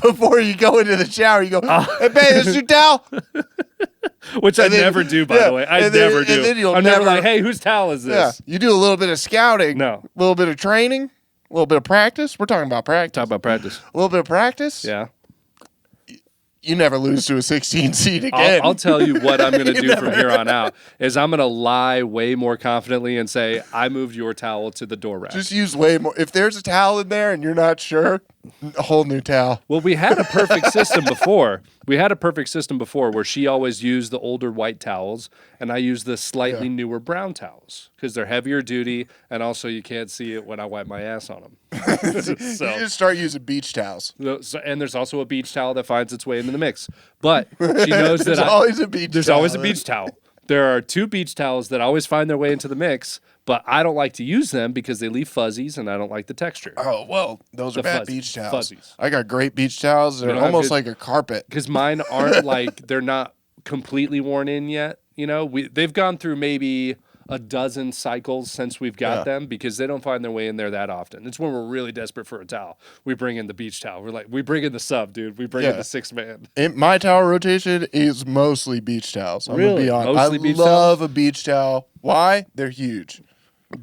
before you go into the shower. You go, "Hey, babe, this is your towel."
Which I
And then-
never do, by
yeah,
the way. I
and then-
never
and
do.
then you'll
I'm never
never-
like, hey, whose towel is
Yeah,
this?
you do a little bit of scouting.
No.
A little bit of training. A little bit of practice. We're talking about practice.
Talk about practice.
A little bit of practice.
Yeah.
You never lose to a 16 seed again.
I'll tell you what I'm going to do from here on out is I'm going to lie way more confidently and say, I moved your towel to the door rack.
Just use way more. If there's a towel in there and you're not sure, a whole new towel.
Well, we had a perfect system before. Where she always used the older white towels and I used the slightly newer brown towels because they're heavier duty and also you can't see it when I wipe my ass on them.
You just start using beach towels.
And there's also a beach towel that finds its way into the mix. But she knows that
There's always a beach
there's
towel.
always a beach towel. There are 2 beach towels that always find their way into the mix, but I don't like to use them because they leave fuzzies and I don't like the texture.
Oh, well, those are bad
fuzzy-
beach towels.
fuzzies.
I got great beach towels. They're
don't have
almost
good-
like a carpet.
Because mine aren't like, they're not completely worn in yet. You know, they've gone through maybe a dozen cycles since we've got them because they don't find their way in there that often. It's when we're really desperate for a towel. We bring in the beach towel. We bring in the sub, dude. We bring in the 6-man.
My towel rotation is mostly beach towels. I'm
Really?
gonna be honest.
Mostly
I
beach
love a beach towel. Why? They're huge.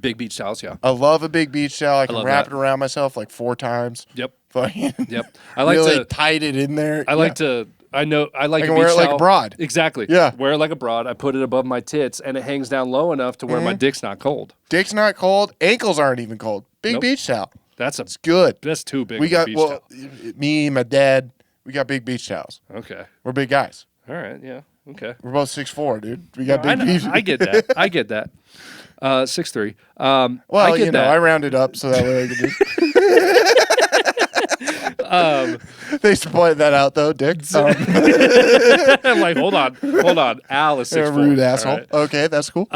Big beach towels, yeah.
I love a big beach towel. I can
love
wrap
that.
it around myself like 4 times.
Yep.
Fucking
Yep. I like
really
to
tight it in there.
I like to I like
I
a
can
beach
wear it like a
towel.
broad.
Exactly.
Yeah.
Wear it like a broad. I put it above my tits and it hangs down low enough to where my dick's not cold.
Dick's not cold. Ankles aren't even cold. Big
Nope.
beach towel.
That's
Good.
too big
We
of a
got
beach
well,
towel.
me, my dad. We got big beach towels.
Okay.
We're big guys.
All right, yeah. Okay.
We're both 6'4", dude. We got
I
big
know,
beach.
I get that. I get that. 6'3".
Well,
I get
you know,
that.
I rounded up so that way I could just. They used to point that out though, Dick.
I'm like, hold on. Al is 6'4".
Rude
all
asshole.
right?
Okay, that's cool.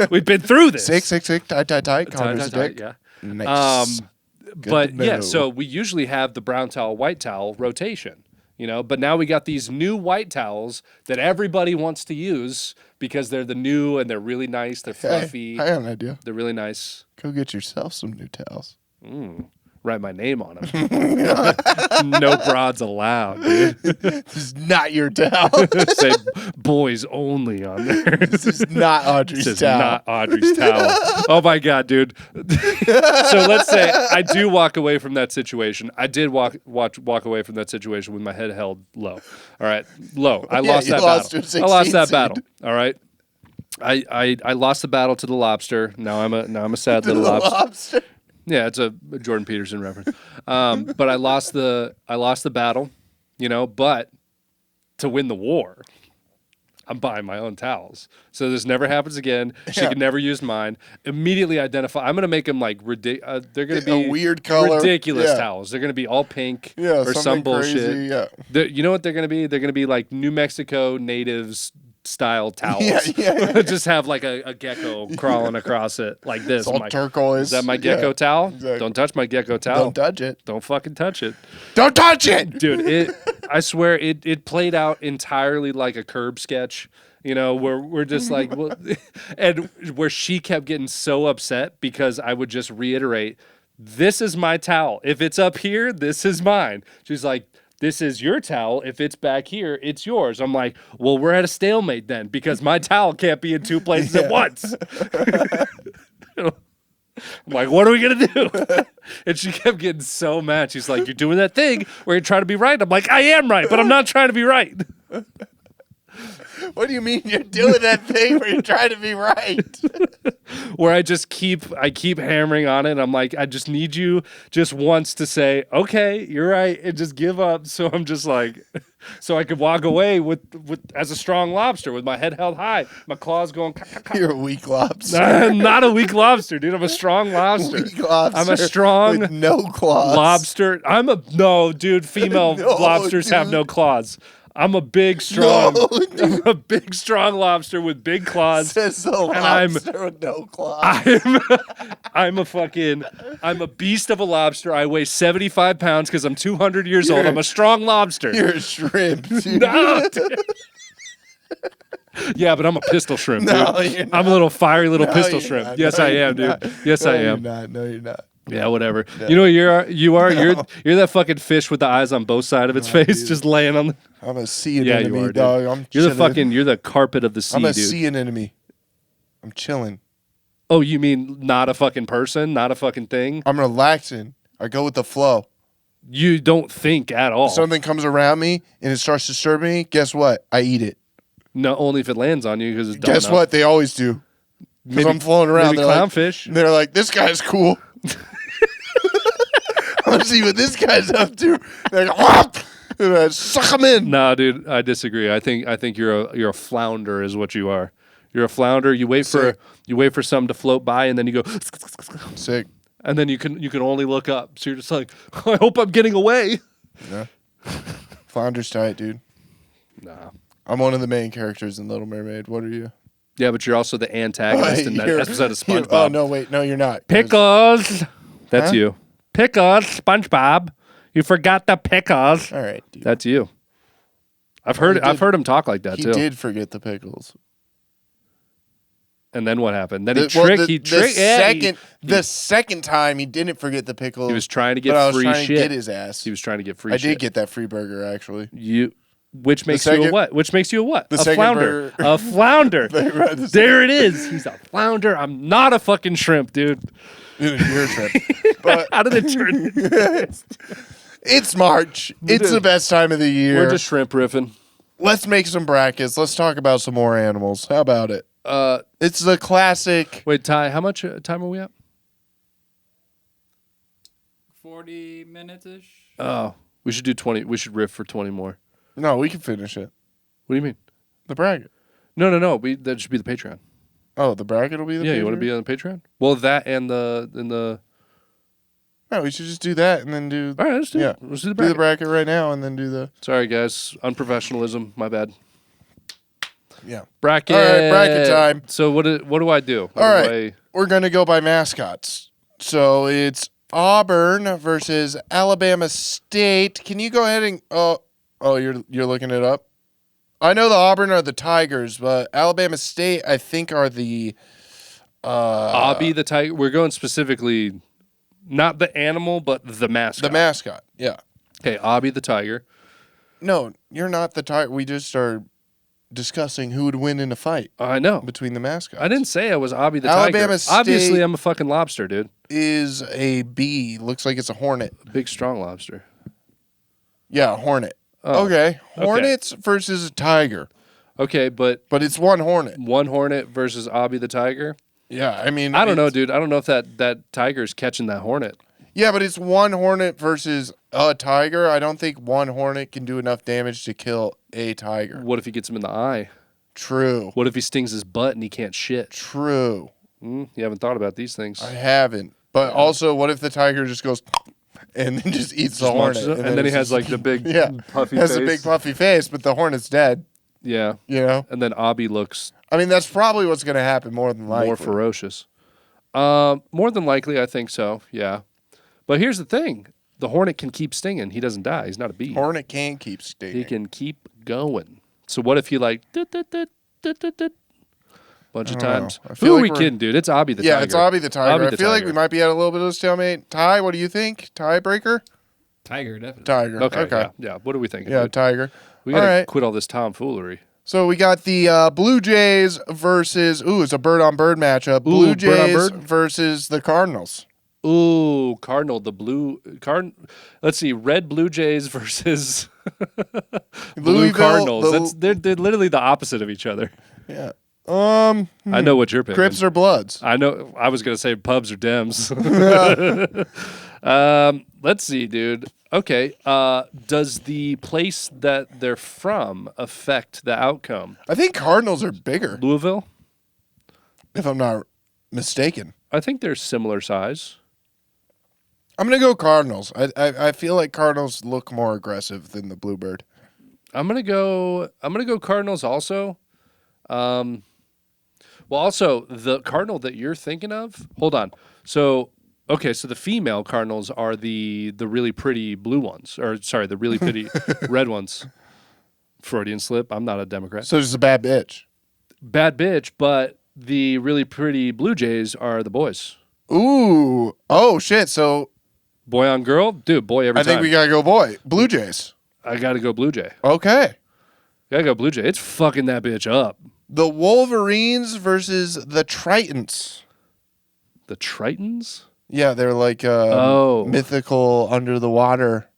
We've been through this.
6'6", tight,
Tight,
Connor's
tight,
dick.
yeah.
Nice.
But
to
yeah,
know.
so we usually have the brown towel, white towel rotation, you know, but now we got these new white towels that everybody wants to use because they're the new and they're really nice. They're fluffy.
Hey, I have an idea.
They're really nice.
Go get yourself some new towels.
Write my name on them. No broads allowed, dude.
This is not your towel.
Say boys only on there.
This is not Audrey's
This is
towel.
not Audrey's towel. Oh my god, dude. So let's say I do walk away from that situation. I did walk away from that situation with my head held low. All right, low. I
Yeah,
lost
you
that
lost
battle.
to a
I lost that
16
battle.
seed.
All right. I lost the battle to the lobster. Now I'm a sad little lobster.
Lobster.
Yeah, it's a Jordan Peterson reference. But I lost the battle, you know. But to win the war, I'm buying my own towels, so this never happens again. She
Yeah.
can never use mine. Immediately identify. I'm gonna make them like ridiculous. They're gonna be
A weird color.
ridiculous
Yeah.
towels. They're gonna be all pink
Yeah,
or some
something
bullshit.
crazy, yeah.
You know what they're gonna be? They're gonna be like New Mexico natives style towels.
Yeah.
Just have like a gecko crawling across it like this.
It's all
I'm like,
turquoise.
is that my gecko
Yeah.
towel?
exactly.
Don't touch my gecko towel.
Don't touch it.
Don't fucking touch it.
Don't touch it.
Dude, I swear it played out entirely like a curb sketch, you know, where we're just like, well, and where she kept getting so upset because I would just reiterate, this is my towel. If it's up here, this is mine. She's like, this is your towel. If it's back here, it's yours. I'm like, well, we're at a stalemate then because my towel can't be in 2 places at once. I'm like, what are we going to do? And she kept getting so mad. She's like, you're doing that thing where you're trying to be right. I'm like, I am right, but I'm not trying to be right.
What do you mean you're doing that thing where you're trying to be right?
Where I keep hammering on it. And I'm like, I just need you just once to say, okay, you're right, and just give up. So I'm just like, so I could walk away with as a strong lobster with my head held high, my claws going.
You're a weak lobster.
I'm not a weak lobster, dude. I'm a strong lobster.
Weak lobster
I'm a strong
with no claws.
lobster. No, dude. Female
No,
lobsters have
dude.
no claws. I'm a big, strong.
No, dude.
I'm a big, strong lobster with big claws.
Says the
I'm-
lobster with no claws.
I'm a beast of a lobster. I weigh 75 pounds because I'm 200 years old. I'm a strong lobster.
You're a shrimp, dude.
No, dude. Yeah, but I'm a pistol shrimp, dude.
No, you're
I'm a little fiery little
No,
pistol
you're
shrimp.
not.
Yes,
No,
I
you're
am, dude.
not.
Yes,
No,
I am.
You're not. No, you're not.
Yeah, whatever. You know what you are? You're that fucking fish with the eyes on both sides of its face,
dude.
just laying on the.
I'm a sea
Yeah,
anemone,
you are, dude.
dog. I'm
You're the
chilling.
you're the carpet of the sea,
I'm a
dude.
sea anemone. I'm chilling.
Oh, you mean not a fucking person, not a fucking thing?
I'm relaxing. I go with the flow.
You don't think at all.
If something comes around me and it starts disturbing me, guess what? I eat it.
No, only if it lands on you because it's dumb
Guess
enough.
what? They always do. Because
Maybe-
I'm floating around.
Maybe
They're like,
clownfish.
they're like, this guy's cool. I want to see what this guy's up to. They're like, "Whop!" And I suck him in.
No, dude, I disagree. I think you're a flounder is what you are. You're a flounder. You wait
Sick.
for something to float by, and then you go,
Sick.
and then you can only look up. So you're just like, I hope I'm getting away.
Yeah. Flounder's tight, dude.
Nah.
I'm one of the main characters in Little Mermaid. What are you?
Yeah, but you're also the antagonist in that
You're-
episode of
you're-
SpongeBob.
Oh, no, wait. No, you're not. 'Cause
Pickles. That's
Huh?
you. Pickles, SpongeBob. You forgot the pickles.
All right, dude.
That's you. I've heard him talk like that
He
too.
did forget the pickles.
And then what happened? Then
The-
he tricked.
well,
he
the
tricked.
second, the second time he didn't forget the pickles.
He was trying to get
but I was
free
trying
shit.
to get his ass.
He was trying to get free
I
shit.
did get that free burger, actually.
Which makes you a
second-
what? Which makes you a what?
the
A
second
flounder.
burger.
A flounder.
Right, the
There it is. He's a flounder. I'm not a fucking shrimp, dude.
You're a trip. But
How did it turn?
it's March. It's the best time of the year.
We're just shrimp riffing.
Let's make some brackets. Let's talk about some more animals. How about it? It's the classic.
Wait, Ty, how much time are we at?
40 minutes ish.
Oh, we should do 20. We should riff for 20 more.
No, we can finish it.
What do you mean?
The bracket.
No. That should be the Patreon.
Oh, the bracket will be the
Yeah, you want to
Patreon?
be on the Patreon? Well, that and the.
No, we should just do that and then do.
All right, let's do
Yeah.
it. Let's do the
Do the
bracket.
bracket right now and then do the.
Sorry, guys. Unprofessionalism. My bad.
Yeah.
Bracket.
All right, bracket time.
So what do I do?
All right. We're going to go by mascots. So it's Auburn versus Alabama State. Can you go ahead and you're looking it up? I know the Auburn are the Tigers, but Alabama State I think are the
Obby the tiger. We're going specifically, not the animal, but the mascot.
the mascot. Yeah.
Okay, Obby the tiger.
No, you're not the Tiger. We just are discussing who would win in a fight
I know.
between the mascots.
I didn't say I was Obby the
Alabama
tiger.
State-
Obviously, I'm a fucking lobster, dude.
Is a bee. Looks like it's a hornet.
A big, strong lobster.
Yeah, a hornet.
Oh,
Okay. Hornets versus a tiger.
Okay, but
But it's one hornet.
one hornet versus Obby the tiger.
Yeah, I mean
I don't know,
it's-
dude. I don't know if that tiger's catching that hornet.
Yeah, but it's one hornet versus a tiger. I don't think one hornet can do enough damage to kill a tiger.
What if he gets him in the eye?
True.
What if he stings his butt and he can't shit?
True.
You haven't thought about these things.
I haven't. But also, what if the tiger just goes and then just eats the
Just
hornet?
munches it, and then he
it's
has
just-
like the big
yeah,
puffy
has
face.
a big puffy face, but the hornet's dead.
Yeah.
You know.
And then Obby looks
I mean, that's probably what's going to happen more than likely.
more ferocious. More than likely, I think so. Yeah. But here's the thing: the hornet can keep stinging. He doesn't die. He's not a bee.
Hornet can keep stinging.
He can keep going. So what if he like bunch of
I don't know.
times?
I feel
Who are
like
we
we're-
kidding, dude? It's Obby the
Yeah,
tiger.
it's Obby the tiger.
Obby
I
the
feel like
tiger.
we might be at a little bit of a stalemate. Ty, what do you think? Tiebreaker?
Tiger, definitely.
Tiger.
Okay. Yeah. What are we thinking?
Yeah,
dude?
tiger.
We gotta
all right.
quit all this tomfoolery.
So we got the Blue Jays versus it's a bird on bird matchup.
Ooh,
Blue
bird on
Jays
bird?
versus the Cardinals.
Ooh, Cardinal, the blue card. Let's see, red Blue Jays versus blue
Louisville,
Cardinals. They're literally the opposite of each other.
yeah.
I know what you're picking.
Crips or Bloods?
I know. I was gonna say pubs or Dems. Let's see, dude. Okay. Does the place that they're from affect the outcome?
I think Cardinals are bigger,
Louisville.
if I'm not mistaken.
I think they're similar size.
I'm gonna go Cardinals. I feel like Cardinals look more aggressive than the Bluebird.
I'm gonna go Cardinals also. Well, also the Cardinal that you're thinking of. Hold on. So the female Cardinals are the really pretty blue ones, or sorry, the really pretty red ones. Freudian slip. I'm not a Democrat.
So just a bad bitch.
Bad bitch, but the really pretty Blue Jays are the boys.
Ooh. Oh shit. So
Boy on girl, dude. Boy every
I
time.
think we gotta go boy. Blue Jays.
I gotta go Blue Jay.
Okay.
Gotta go Blue Jay. It's fucking that bitch up.
The Wolverines versus the Tritons.
The Tritons.
Yeah, they're like mythical under the water.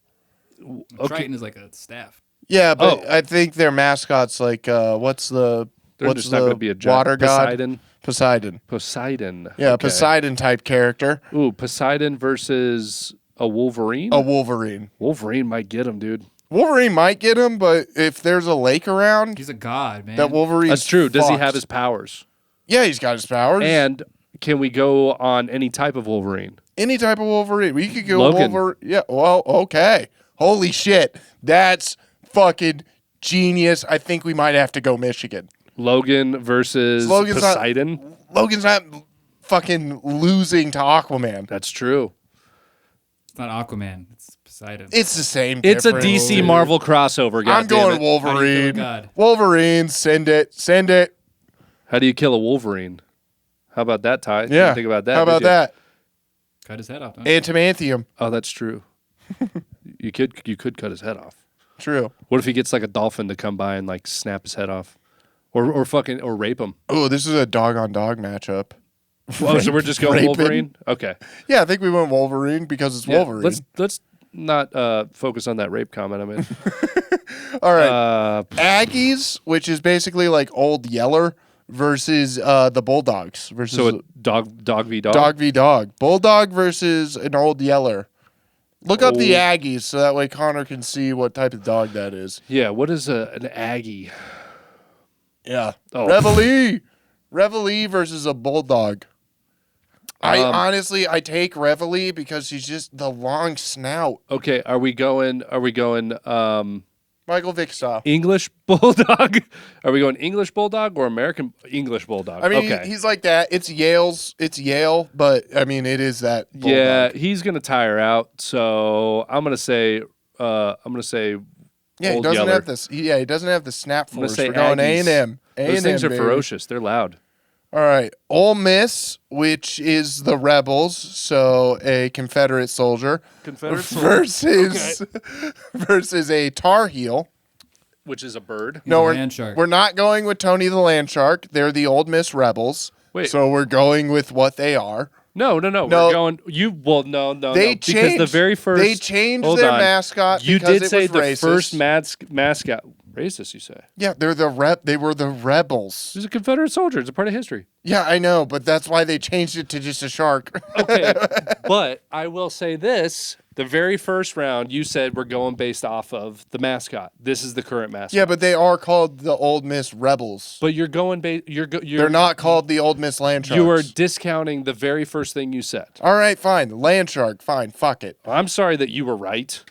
Okay.
Triton is like a staff.
Yeah, but
Oh.
I think their mascot's like what's
They're just not
the
gonna be a
water god?
Poseidon.
Poseidon. Yeah,
Okay.
Poseidon type character.
Ooh, Poseidon versus a Wolverine.
A Wolverine.
Wolverine might get him, dude.
Wolverine might get him, but if there's a lake around,
He's a god, man.
that Wolverine.
That's true. Does he have his powers?
Yeah, he's got his powers.
And can we go on any type of Wolverine?
Any type of Wolverine. We could go
Logan.
Wolverine. Yeah, well, okay. Holy shit. That's fucking genius. I think we might have to go Michigan.
Logan versus
Logan's not-
Poseidon.
Logan's not fucking losing to Aquaman.
That's true.
It's not Aquaman. It's Poseidon.
It's the same.
It's a
difference,
DC
dude.
Marvel crossover.
I'm
goddammit.
going
How do you kill a
Wolverine.
god?
Wolverine, send it. Send it.
How do you kill a Wolverine? How about that, Ty?
Yeah.
Didn't think about that.
How
did
about
you?
that?
Cut his head off. Don't you?
Antimanthium.
Oh, that's true. you could cut his head off.
True.
What if he gets like a dolphin to come by and like snap his head off, or rape him?
Oh, this is a dog on dog matchup.
Oh, so we're just going
Raping?
Wolverine? Okay.
Yeah, I think we went Wolverine because it's
Yeah,
Wolverine.
Let's not focus on that rape comment. I mean,
All right.
uh,
Aggies, which is basically like Old Yeller versus the Bulldogs versus
so a dog v dog.
dog v dog. Bulldog versus an Old Yeller. Look up the
Oh.
Aggies so that way Connor can see what type of dog that is.
Yeah. What is an Aggie?
Yeah.
Oh.
Reveille versus a Bulldog. I honestly take Reveille because she's just the long snout.
Okay. Are we going?
Michael Vick style.
English bulldog? Are we going English bulldog or American English bulldog?
I mean,
okay.
he's like that. It's Yale, but I mean, it is that. Bulldog.
Yeah, he's gonna tire out. So I'm gonna say.
Yeah, he
Old
doesn't
Yeller.
have this. Yeah, he doesn't have the snap
gonna
force.
say
We're going
Aggies.
A&M.
Those things are
baby.
ferocious. They're loud.
All right, Ole Miss, which is the rebels, so a Confederate soldier, versus versus a Tar Heel.
Which is a bird.
No,
a land shark.
we're not going with Tony the Land Shark. They're the Ole Miss rebels.
Wait.
So we're going with what they are.
No.
No.
We're going. No.
They
Because the
changed-
very first.
They changed
hold
their
on.
mascot.
You
because
did
it
say
was
the
racist.
first mascot. Racist, you say?
Yeah, they're the rep. They were the rebels.
He's a Confederate soldier. It's a part of history.
Yeah, I know, but that's why they changed it to just a shark.
Okay, but I will say this: the very first round, you said we're going based off of the mascot. This is the current mascot.
Yeah, but they are called the Old Miss Rebels.
But you're going
They're not called the Old Miss Land Sharks.
You are discounting the very first thing you said.
All right, fine. Land Shark, fine. Fuck it.
I'm sorry that you were right.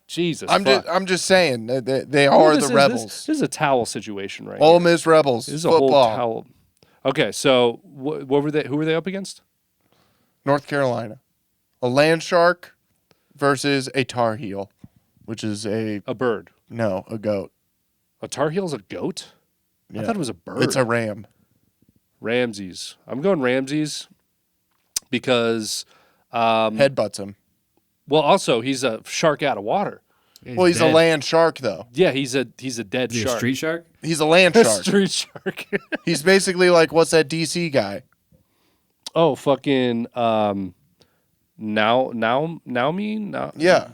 Jesus,
I'm
fuck.
just saying that they
Well,
are
this
the
is-
Rebels.
This is a towel situation, right?
Ole
here.
Miss Rebels.
This is a whole
Football.
towel. Okay, so what were they? Who were they up against?
North Carolina. A land shark versus a tar heel, which is a
bird.
goat.
A tar heel's a goat? I
Yeah.
thought it was a bird.
It's a ram.
Ramses. I'm going Ramses because,
Headbutts him.
well, also he's a shark out of water.
Yeah,
Well, he's
dead.
a land shark though.
Yeah, he's a dead
Is he a
shark.
street shark?
He's a land
A
shark.
street shark.
He's basically like what's that DC guy?
Oh, fucking Now.
Yeah,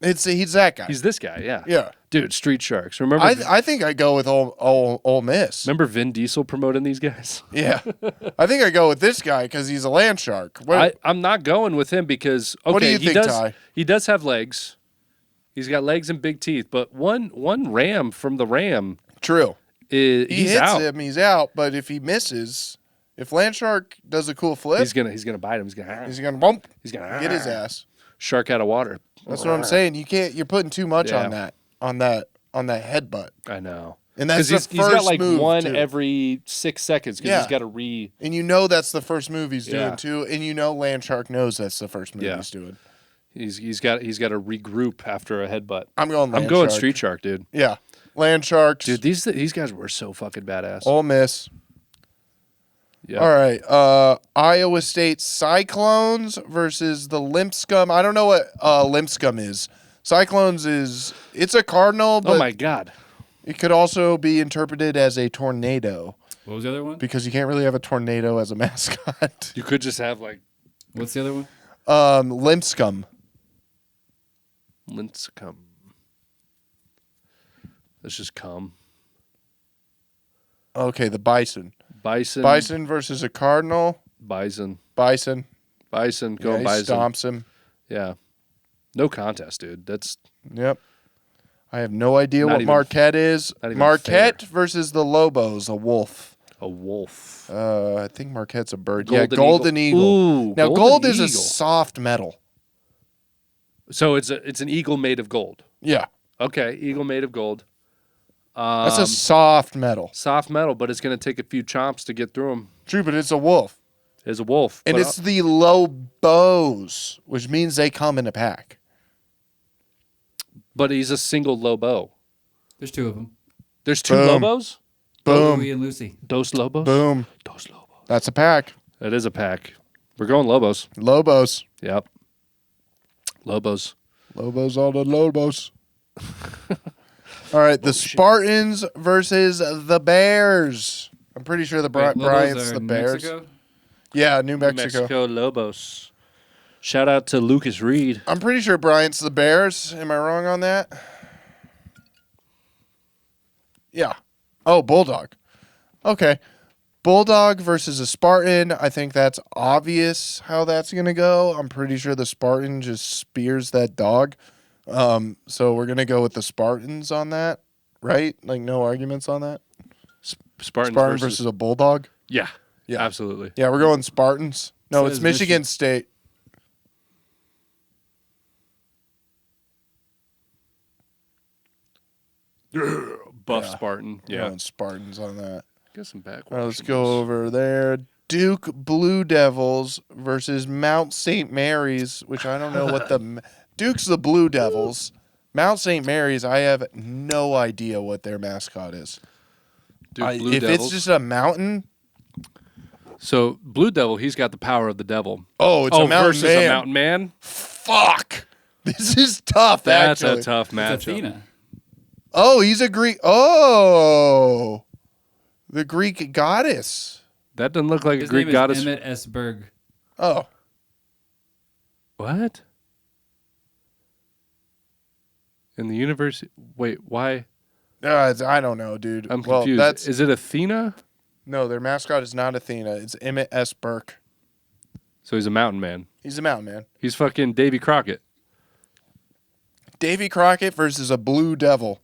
he's that guy.
He's this guy. Yeah.
Yeah.
Dude, Street Sharks. Remember?
I think I go with Ole Miss.
Remember Vin Diesel promoting these guys?
Yeah, I think I go with this guy because he's a land shark.
I'm not going with him because
What do you think, Ty?
He does have legs. He's got legs and big teeth, but one ram from the ram.
True. He
He's
hits
out.
him, he's out. But if he misses, if land shark does a cool flip,
He's gonna bite him. He's gonna
bump.
He's gonna
Get his ass.
Shark out of water.
That's what I'm saying. You can't. You're putting too much on that headbutt.
I know.
And that's the
he's
first
got like
move,
one
too.
every 6 seconds because
Yeah.
he's got to
And you know that's the first move he's doing
Yeah.
too. And you know land shark knows that's the first move he's doing.
He's got to regroup after a headbutt.
I'm going.
I'm going Street Shark, dude.
Yeah, land sharks.
Dude, these guys were so fucking badass.
Ole Miss.
Yeah.
All right. Iowa State Cyclones versus the Lipscomb. I don't know what Lipscomb is. Cyclones it's a cardinal, but
Oh my god.
it could also be interpreted as a tornado
What was the other one?
because you can't really have a tornado as a mascot.
You could just have like
What's the other one?
Lipscomb.
Linscomb. Let's just come.
Okay, the bison.
Bison.
Bison versus a cardinal.
Bison.
Bison.
Go
He
Bison.
stomps him.
Yeah. No contest, dude. That's
Yep. I have no idea
Not
what
even-
Marquette is.
not even
Marquette versus the Lobos, a wolf.
a wolf.
I think Marquette's a bird.
Golden
Golden Eagle.
Ooh,
Now,
golden
gold is a
eagle.
soft metal.
So it's an eagle made of gold.
Yeah.
Okay, eagle made of gold.
That's a soft metal.
Soft metal, but it's going to take a few chomps to get through them.
True, but it's a wolf.
It's a wolf.
And
but
it's the Lobos, which means they come in a pack.
but he's a single lobo.
There's two of them.
There's two
Boom.
lobos?
Boom.
Louie and Lucy.
Dos lobos?
Boom.
Dos lobos.
That's a pack.
That is a pack. We're going lobos.
Lobos.
Yep. Lobos.
Lobos, all the Lobos. All right, the Spartans versus the Bears. I'm pretty sure the
Wait, Lobos
Bryant's
are
the
in
Bears.
Mexico?
Yeah, New Mexico.
Lobos. Shout out to Lucas Reed.
I'm pretty sure Bryant's the Bears. Am I wrong on that? Yeah. Oh, Bulldog. Okay. Bulldog versus a Spartan. I think that's obvious how that's going to go. I'm pretty sure the Spartan just spears that dog. So we're going to go with the Spartans on that, right? Like no arguments on that?
Spartan
versus a Bulldog?
Yeah.
Yeah.
Absolutely.
Yeah, we're going Spartans. No,
Says
it's Michigan State.
Buff
Yeah.
Spartan.
We're
Yeah.
going Spartans on that.
Get some back.
All right, let's go over there. Duke Blue Devils versus Mount St. Mary's, which I don't know what the Duke's the Blue Devils. Mount St. Mary's, I have no idea what their mascot is.
Blue
if
Devils.
it's just a mountain,
So Blue Devil, he's got the power of the devil.
it's a mountain
versus
man.
a mountain man.
Fuck, this is tough.
That's
actually.
a tough
It's
matchup.
Athena.
Oh, he's a Greek. Oh, the Greek goddess.
That doesn't look like
His
a Greek
name
goddess.
is Emmett S. Berg.
Oh,
What? In the universe? Wait, why?
I don't know, dude.
I'm
well,
confused.
that's
Is it Athena?
no. Their mascot is not Athena. It's Emmett S. Burke.
So he's a mountain man.
He's a mountain man.
He's fucking Davy Crockett.
Davy Crockett versus a Blue Devil.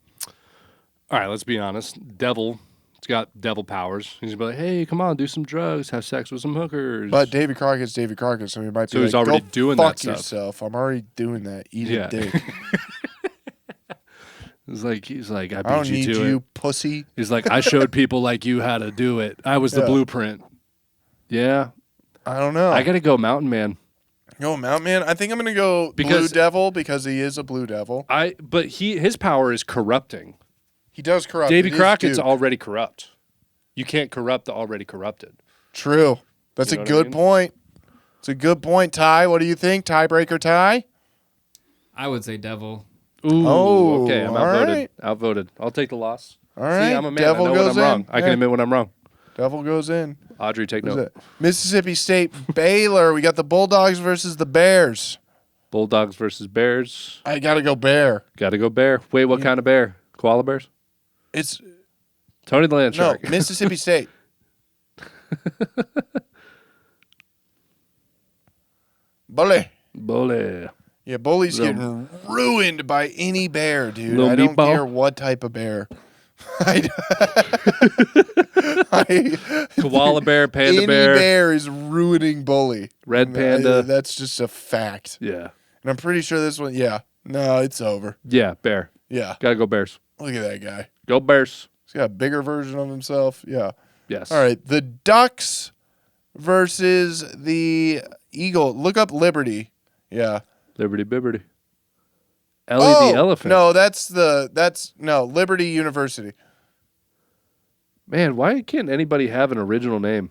All right, let's be honest. Devil, he's got devil powers. He's gonna be like, hey, come on, do some drugs, have sex with some hookers.
But Davy Crockett's Davy Crockett, so he might be
So he's
like,
already
go
doing
fuck
that stuff.
yourself. I'm already doing that. Eat
Yeah.
a dick.
he's like, I
I don't
beat you
need
to
you,
it.
pussy.
He's like, I showed people like you how to do it. I was the
Yeah.
blueprint. Yeah,
I don't know.
I gotta go mountain man.
Go Mountain Man. I think I'm gonna go Blue
Because-
Devil because he is a Blue Devil.
But his power is corrupting.
He does corrupt.
Davy
It is
Crockett's
Duke.
already corrupt. You can't corrupt the already corrupted.
True. That's
You know
a
what I
good
mean?
point. It's a good point, Ty. What do you think? Tiebreaker tie?
I would say devil.
Ooh,
Oh,
okay, I'm
all
outvoted.
right.
Outvoted. I'i'll take the loss.
All right.
See, I'm a man.
Devil
I know when
goes
I'm wrong.
in.
I can
Yeah.
admit when I'm wrong.
Devil goes in.
Audrey, take
Who's
note.
that? Mississippi State, Baylor. We got the Bulldogs versus the Bears.
Bulldogs versus Bears.
I got to go Bear.
Got to go bear. Wait, what kind of bear? Koala bears?
It's
Tony the Land Shark.
No, Mississippi State. Bully.
Bully.
Yeah, Bully's
Little-
getting ruined by any bear, dude.
Little
I don't
meatball?
care what type of bear. I,
Koala bear, panda
any
bear,
bear is ruining Bully.
red
And,
panda.
that's just a fact.
Yeah.
And I'm pretty sure this one, yeah. No, it's over.
Yeah, bear.
Yeah.
Got to go Bears.
Look at that guy.
Go Bears.
He's got a bigger version of himself. Yeah.
Yes.
All right. The Ducks versus the Eagle. Look up Liberty. Yeah.
Liberty Bibberty. Ellie the elephant.
No, that's Liberty University.
Man, why can't anybody have an original name?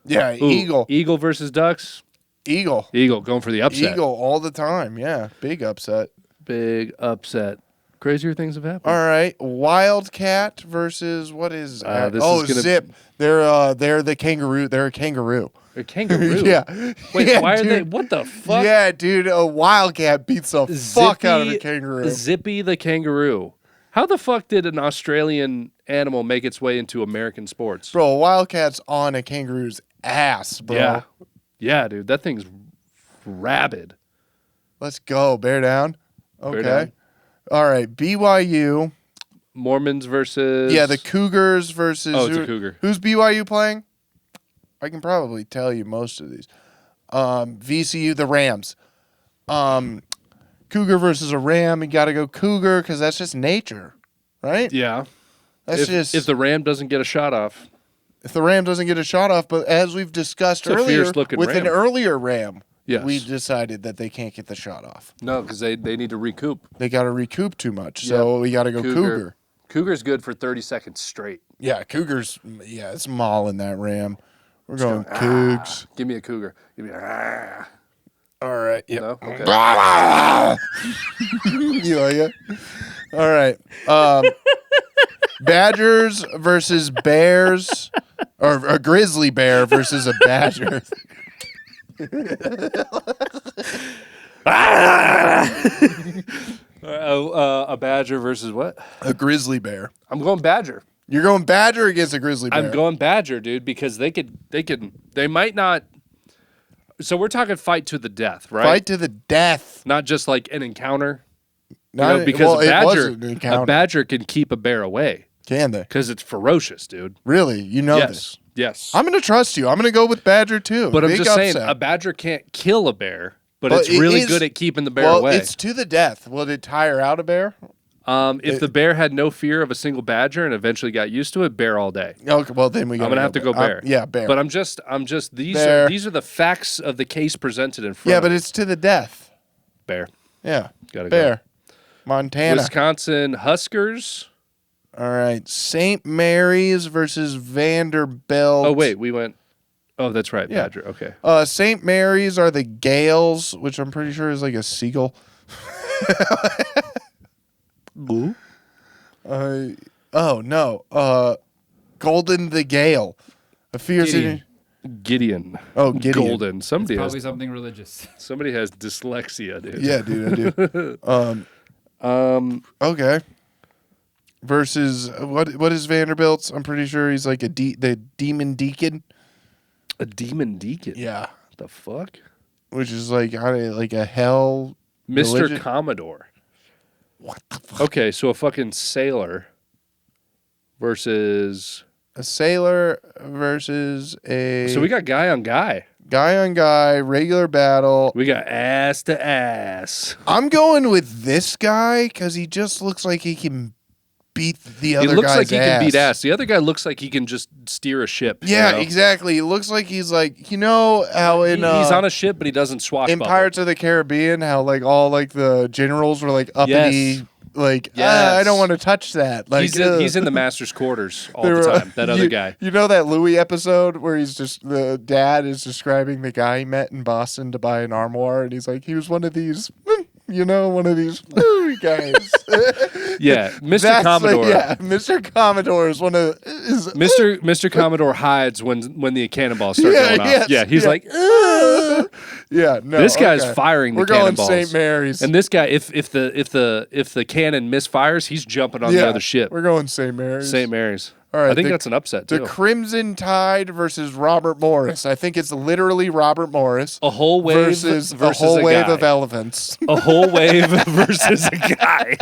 Yeah,
Ooh,
Eagle.
Eagle versus Ducks.
Eagle.
Eagle going for the upset.
Eagle all the time. Yeah. Big upset.
Big upset. Crazier things have happened.
All right. Wildcat versus what is
This is gonna-
Zip. They're the kangaroo. They're a kangaroo.
A kangaroo.
Yeah.
Wait,
Yeah,
why are they?
dude.
What the fuck?
Yeah, dude. A wildcat beats the fuck out of a kangaroo.
Zippy the kangaroo. How the fuck did an Australian animal make its way into American sports?
Bro, a wildcat's on a kangaroo's ass, bro.
Yeah. Yeah, dude. That thing's rabid.
Let's go. Bear down. Okay.
down.
All right. BYU.
Mormons versus.
Yeah, the Cougars versus.
Oh, it's a cougar.
Who's BYU playing? I can probably tell you most of these. VCU, the Rams. Cougar versus a Ram. You got to go Cougar because that's just nature, right?
Yeah.
That's
If the ram doesn't get a shot off.
if the Ram doesn't get a shot off. But as we've discussed
It's a
earlier,
fierce-looking
with an
ram.
earlier Ram,
Yes.
we decided that they can't get the shot off.
No, because they need to recoup.
They got to recoup too much, so we got to go Cougar.
Cougar's good for 30 seconds straight.
Yeah, Cougars. Yeah, it's mauling that Ram. We're going Cougs.
Give me a cougar. Give me a.
All right. Yep.
No? Okay.
You like it? All right. Badgers versus Bears, or a grizzly bear versus a badger.
A badger versus what?
A grizzly bear.
I'm going badger.
You're going badger against a grizzly bear.
I'm going badger, dude, because they might not. So we're talking fight to the death, right?
Fight to the death.
Not just like an encounter.
Not,
Because
well, it was
a
an encounter.
badger can keep a bear away
Can they?
because it's ferocious, dude.
Really? You know
Yes.
this.
Yes.
I'm going to trust you. I'm going to go with badger too.
But I'm
Big
just saying,
upset.
a badger can't kill a bear, but
But
it's
it
really
is-
good at keeping the bear
well,
away.
it's to the death. Will it tire out a bear?
If the bear had no fear of a single badger and eventually got used to it, bear all day.
Okay, well then we.
I'm gonna have to go bear.
Yeah, bear.
But I'm just
Bear.
these are the facts of the case presented in front.
yeah,
of
but
me.
it's to the death.
Bear.
Yeah,
Gotta go.
bear. Montana.
Wisconsin Huskers.
All right, St. Mary's versus Vanderbilt.
Oh wait, we went. Oh, that's right,
Yeah.
Badger. Okay.
St. Mary's are the Gales, which I'm pretty sure is like a seagull.
Boo.
Oh no. Golden the Gale. A fierce.
Gideon.
Gideon.
Oh, Gideon.
Golden. Somebody
Probably
has
something religious.
somebody has dyslexia, dude.
Yeah, dude, I do. Okay. Versus what is Vanderbilt's? I'm pretty sure he's like the demon deacon.
A demon deacon.
Yeah.
The fuck?
Which is like a hell.
Mr.
Religion?
Commodore.
What the fuck?
Okay, so a fucking sailor versus.
A sailor versus a
So we got guy on guy.
guy on guy, regular battle.
We got ass to ass.
I'm going with this guy because he just looks like he can beat the other
He looks
guy's
like he
ass.
can beat ass. The other guy looks like he can just steer a ship.
Yeah,
you know?
exactly. He looks like he's like, you know how in
He's on a ship, but he doesn't swashbuckle.
in Pirates of the Caribbean, how like all like the generals were like uppity,
Yes.
like
Yes.
I don't want to touch that. Like
he's in the master's quarters all
They
the
were-
time. That other guy.
You know that Louis episode where he's just the dad is describing the guy he met in Boston to buy an armoire, and he's like, he was one of these. You know, one of these guys.
Yeah, Mr. Commodore.
Mr. Commodore is one of
Mr. Commodore hides when the cannonballs start going off.
yes,
Yeah, he's
yeah.
like,
yeah. No,
this guy's
okay.
firing the
We're going
cannonballs.
St. Mary's.
And this guy, if the cannon misfires, he's jumping on the other ship.
We're going St. Mary's.
St. Mary's.
All right,
I think that's an upset too.
The Crimson Tide versus Robert Morris. I think it's literally Robert Morris.
A whole wave versus
a whole wave
guy.
of elephants.
A whole wave versus a guy.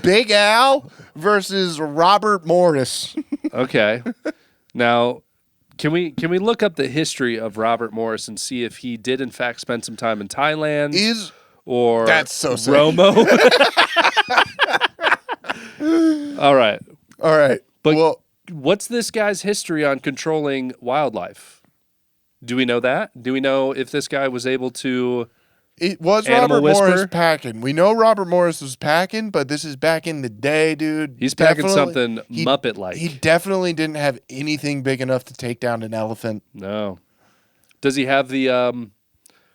Big Al versus Robert Morris.
Okay. Now, can we look up the history of Robert Morris and see if he did in fact spend some time in Thailand or
that's so sick.
Romo? All right. But what's this guy's history on controlling wildlife? Do we know that? Do we know if this guy was able to?
It was
Animal
Robert Morris
whisperer?
packing. We know Robert Morris was packing, but this is back in the day, dude.
He's packing something Muppet-like.
He definitely didn't have anything big enough to take down an elephant.
No. Does he have the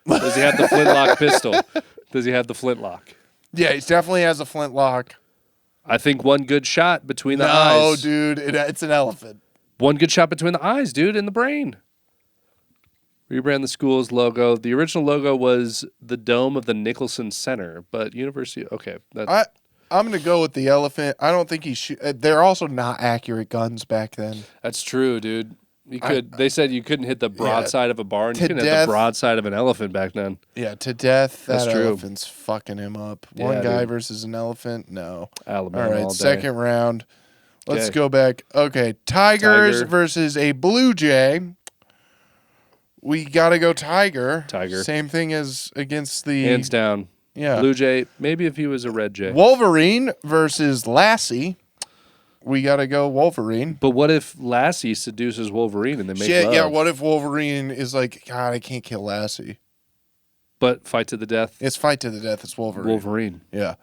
flintlock pistol? Does he have the flintlock?
Yeah, he definitely has a flintlock.
I think one good shot between the eyes.
No, dude, it's an elephant.
One good shot between the eyes, dude, in the brain. Rebrand the school's logo. The original logo was the dome of the Nicholson Center, but University. Okay,
I'm gonna go with the elephant. I don't think he should. They're also not accurate guns back then.
that's true, dude. You could. They said you couldn't hit the broadside of a barn. You
To
couldn't hit
death.
the broadside of an elephant back then.
Yeah, to death.
That's
That
true.
elephant's fucking him up. One
Yeah,
guy
dude.
versus an elephant. No.
Alabama
All right,
all day.
second round. Let's
Okay.
go back. Okay, Tigers
Tiger.
versus a Blue Jay. We gotta go Tiger.
Tiger.
Same thing as against the
Hands down.
Yeah.
Blue Jay. Maybe if he was a red Jay.
Wolverine versus Lassie. We gotta go Wolverine.
But what if Lassie seduces Wolverine and they make
Shit,
love?
yeah. What if Wolverine is like, God, I can't kill Lassie.
But fight to the death.
It's fight to the death. It's Wolverine.
Wolverine.
Yeah.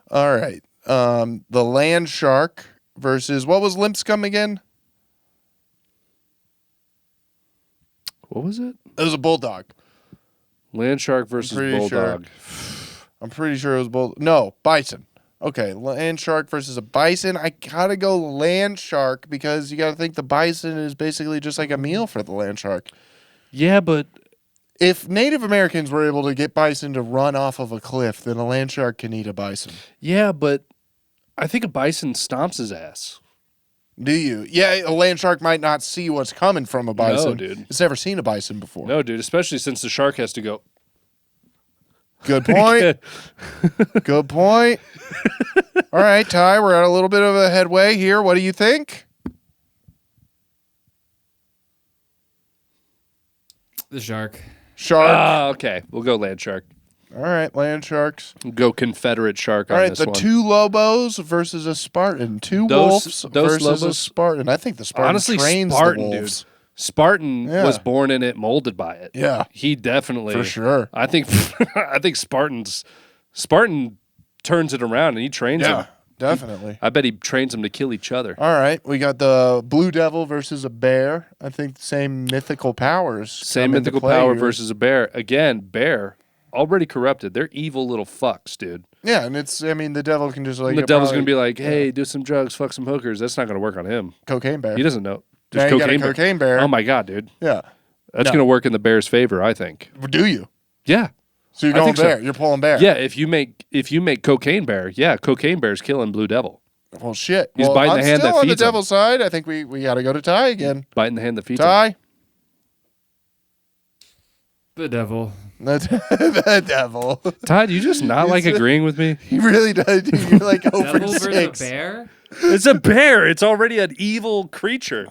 All right. The Land Shark versus what was Limpscum again?
What was it?
It was a bulldog.
Land shark versus
pretty
bulldog.
I'm pretty sure it was No, bison. Okay, land shark versus a bison. I gotta go land shark because you gotta think the bison is basically just like a meal for the land shark.
Yeah, but
If Native Americans were able to get bison to run off of a cliff, then a land shark can eat a bison.
I think a bison stomps his ass.
Do you? Yeah, a land shark might not see what's coming from a bison.
No, dude.
It's never seen a bison before.
No, dude, especially since the shark has to go.
Good point. Good point. All right, Ty, we're at a little bit of a headway here. What do you think?
The shark.
Shark.
Ah, okay. We'll go land shark.
All right, land sharks.
We'll go Confederate shark
All
on
right,
this
the
one.
two Lobos versus a Spartan. Two
Those
wolves versus a
Lobos-
Spartan. I think the Spartan
Honestly,
trains
Spartan,
the
dude.
wolves.
Spartan
Yeah.
was born in it, molded by it.
Yeah,
He definitely
for sure.
I think Spartan turns it around and he trains
Yeah,
them.
definitely.
I bet he trains them to kill each other.
All right, we got the Blue Devil versus a bear. I think the same mythical powers.
Same
come into
mythical
play
power
here.
versus a bear. Again, bear already corrupted. They're evil little fucks, dude.
Yeah, and it's. I mean, the devil can just like.
And the devil's
probably-
gonna be like, "Hey, do some drugs, fuck some hookers." That's not gonna work on him.
cocaine bear.
He doesn't know.
Now
There's
you got a cocaine bear.
Oh my god, dude,
Yeah.
that's
No.
gonna work in the bear's favor, I think.
Do you?
Yeah,
So you're
I
going
think so.
bear. You're pulling bear.
yeah. If you make cocaine bear, yeah, cocaine bear's killing Blue Devil,
Well, shit.
He's
well,
biting
I'm
the hand
still
that
on the
feeds him.
devil's side. I think we got to go to Ty again.
biting the hand that feeds him.
Ty.
The devil.
The devil.
Ty, do you just not like agreeing with me?
He really does. Dude. You're like over
Devil versus a
6.
bear?
It's a bear. It's already an evil creature.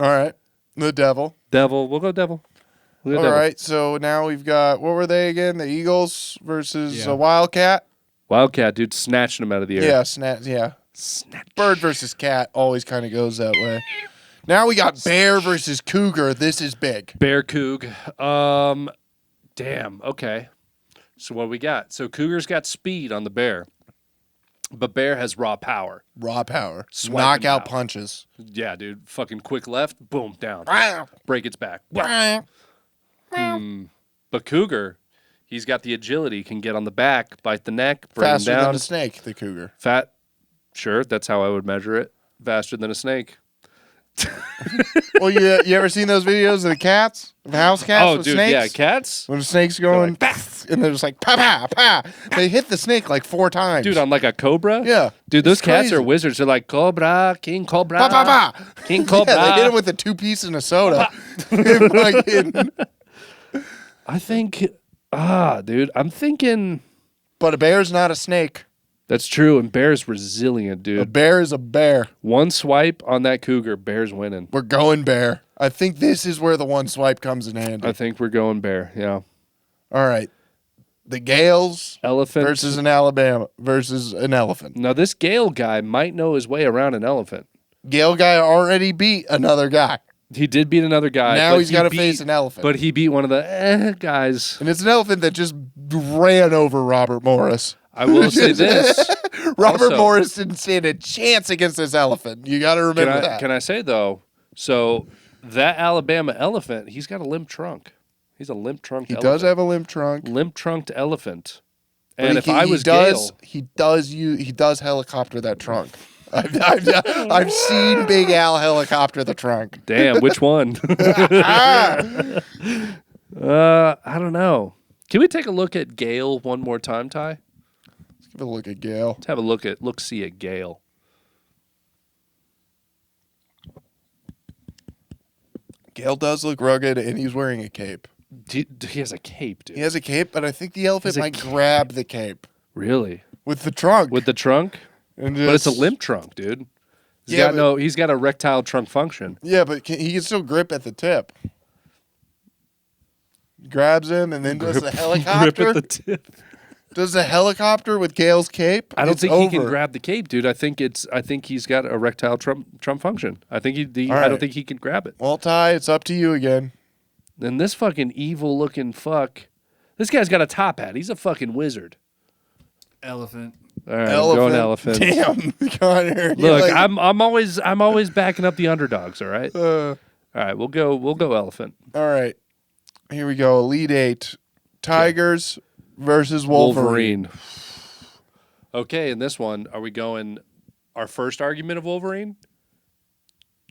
All right. The devil.
Devil. We'll go devil. We'll go
All
devil.
right. So now we've got, what were they again? The Eagles versus
Yeah.
a Wildcat.
Wildcat, dude, snatching him out of the air.
Yeah. Yeah. Bird versus cat always kind of goes that way. Now we got bear versus cougar. This is big.
Bear Coug. Damn. Okay. So what we got? So Cougar's got speed on the bear, but bear has raw power.
Raw power.
Swiping
Knockout
power.
punches.
Yeah, dude. Fucking quick left, boom, down. Break its back. But Cougar, He's got the agility, can get on the back, bite the neck, bring
Faster
him down.
than a snake, the cougar.
Fat, sure, that's how I would measure it. Faster than a snake.
Well, you ever seen those videos of the cats? The house cats
Oh,
with
dude,
snakes?
yeah, cats?
When the snake's going,
like,
"Paf," and they're just like, pa, pa, pa. They hit the snake like 4 times.
Dude, on like a cobra?
Yeah.
Dude, those
It's
cats are
crazy.
wizards. They're like, Cobra, King Cobra.
Pa, pa, pa.
King Cobra.
Yeah, they hit him with a 2 pieces of soda. Fucking-
I think, dude, I'm thinking
but a bear's not a snake.
that's true. And bear's resilient,
A
dude.
bear is a bear.
One swipe on that cougar, bear's winning.
We're going bear. I think this is where the one swipe comes in handy.
I think we're going bear, yeah.
All right. The Gales
Elephant.
versus an Alabama versus an elephant.
Now, this Gale guy might know his way around an elephant.
Gale guy already beat another guy.
He did beat another guy.
Now
but
he's
he
got to
beat-
face an elephant.
But he beat one of the guys.
And it's an elephant that just ran over Robert Morris.
I will say this.
Robert
Also-
Morris didn't stand a chance against this elephant. You got to remember that.
Can I say, though, so that Alabama elephant, he's got a limp trunk. He's a limp trunk
He
elephant.
does have a limp trunk.
Limp trunked elephant.
But
And
he-
if I
he
was
does,
Gale,
he does helicopter that trunk. I've seen Big Al helicopter the trunk.
damn, which one?
Ah!
I don't know. Can we take a look at Gale one more time, Ty?
Let's give a look at Gale.
Let's have a look-see at Gale.
Gale does look rugged, and he's wearing a cape.
He has a cape, dude.
He has a cape, but I think the elephant
He has a
might
cape.
grab the cape
Really?
with the trunk.
With the trunk?
And
But it's a
just-
limp trunk, dude.
Yeah,
He's got erectile trunk function.
Yeah, but he can still grip at the tip. Grabs him and then does the helicopter.
Grip at the tip.
Does the helicopter with Gale's cape?
I don't
It's
think he can
over.
grab the cape, dude. I think he's got erectile trunk function. I think I
right.
don't think he can grab it.
Well, Ty, it's up to you again.
And this fucking evil looking fuck. This guy's got a top hat. He's a fucking wizard.
Elephant.
All right, I'm going elephant.
Damn, Connor.
Look, I'm always backing up the underdogs. All right.
all
All right, we'll go elephant.
right. Here we go. Elite 8. Tigers versus Wolverine.
Okay, in this one, are we going our first argument of Wolverine?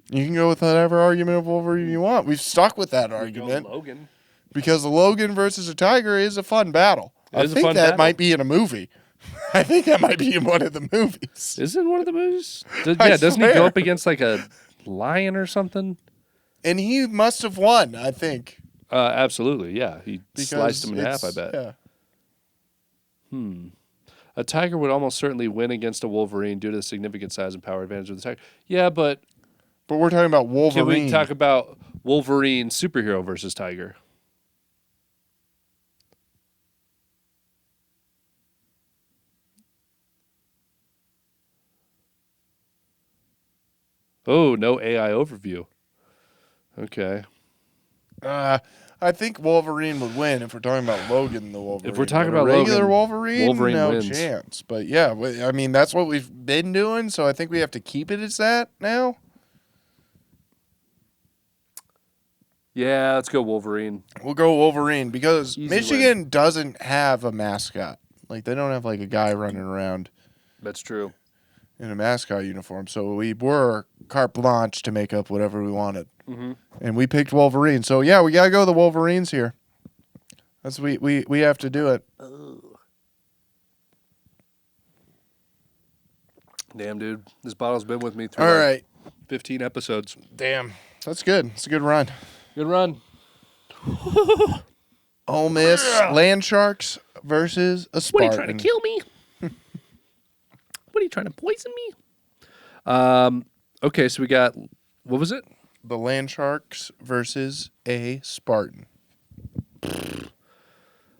You can go with whatever argument of Wolverine you want. We've stuck with that
We go
argument
Logan.
because the Logan versus a tiger is a fun battle.
It
I
is a
think
fun
that
battle.
might be in a movie. I think that might be in one of the movies.
Is it one of the movies?
I
Doesn't he
swear.
go up against like a lion or something?
And he must have won, I think.
Absolutely, yeah. He
Because
sliced him in half, I bet.
Yeah.
A tiger would almost certainly win against a wolverine due to the significant size and power advantage of the tiger. Yeah, but
But we're talking about Wolverine.
can we talk about Wolverine superhero versus tiger? Oh, no AI overview. Okay.
I think Wolverine would win if we're talking about Logan the Wolverine.
If we're talking
But a
about
regular
Logan,
Wolverine,
Wolverine
no
wins.
chance. But yeah, I mean that's what we've been doing, so I think we have to keep it as that now.
Yeah, let's go Wolverine.
We'll go Wolverine because
Easy
Michigan doesn't have a mascot. Like they don't have like a guy running around
That's true.
in a mascot uniform. So we were carte blanche to make up whatever we wanted.
Mm-hmm.
And we picked Wolverine. So yeah, we gotta go the Wolverines here. That's we have to do it.
Damn, dude. This bottle's been with me through
All
like
right.
15 episodes.
Damn. That's good. It's a good run.
Good run.
Ole Miss Land Sharks versus a
What are
Spartan.
you trying to kill me? What are you trying to poison me? Okay, so we got, what was it?
The Land Sharks versus a Spartan.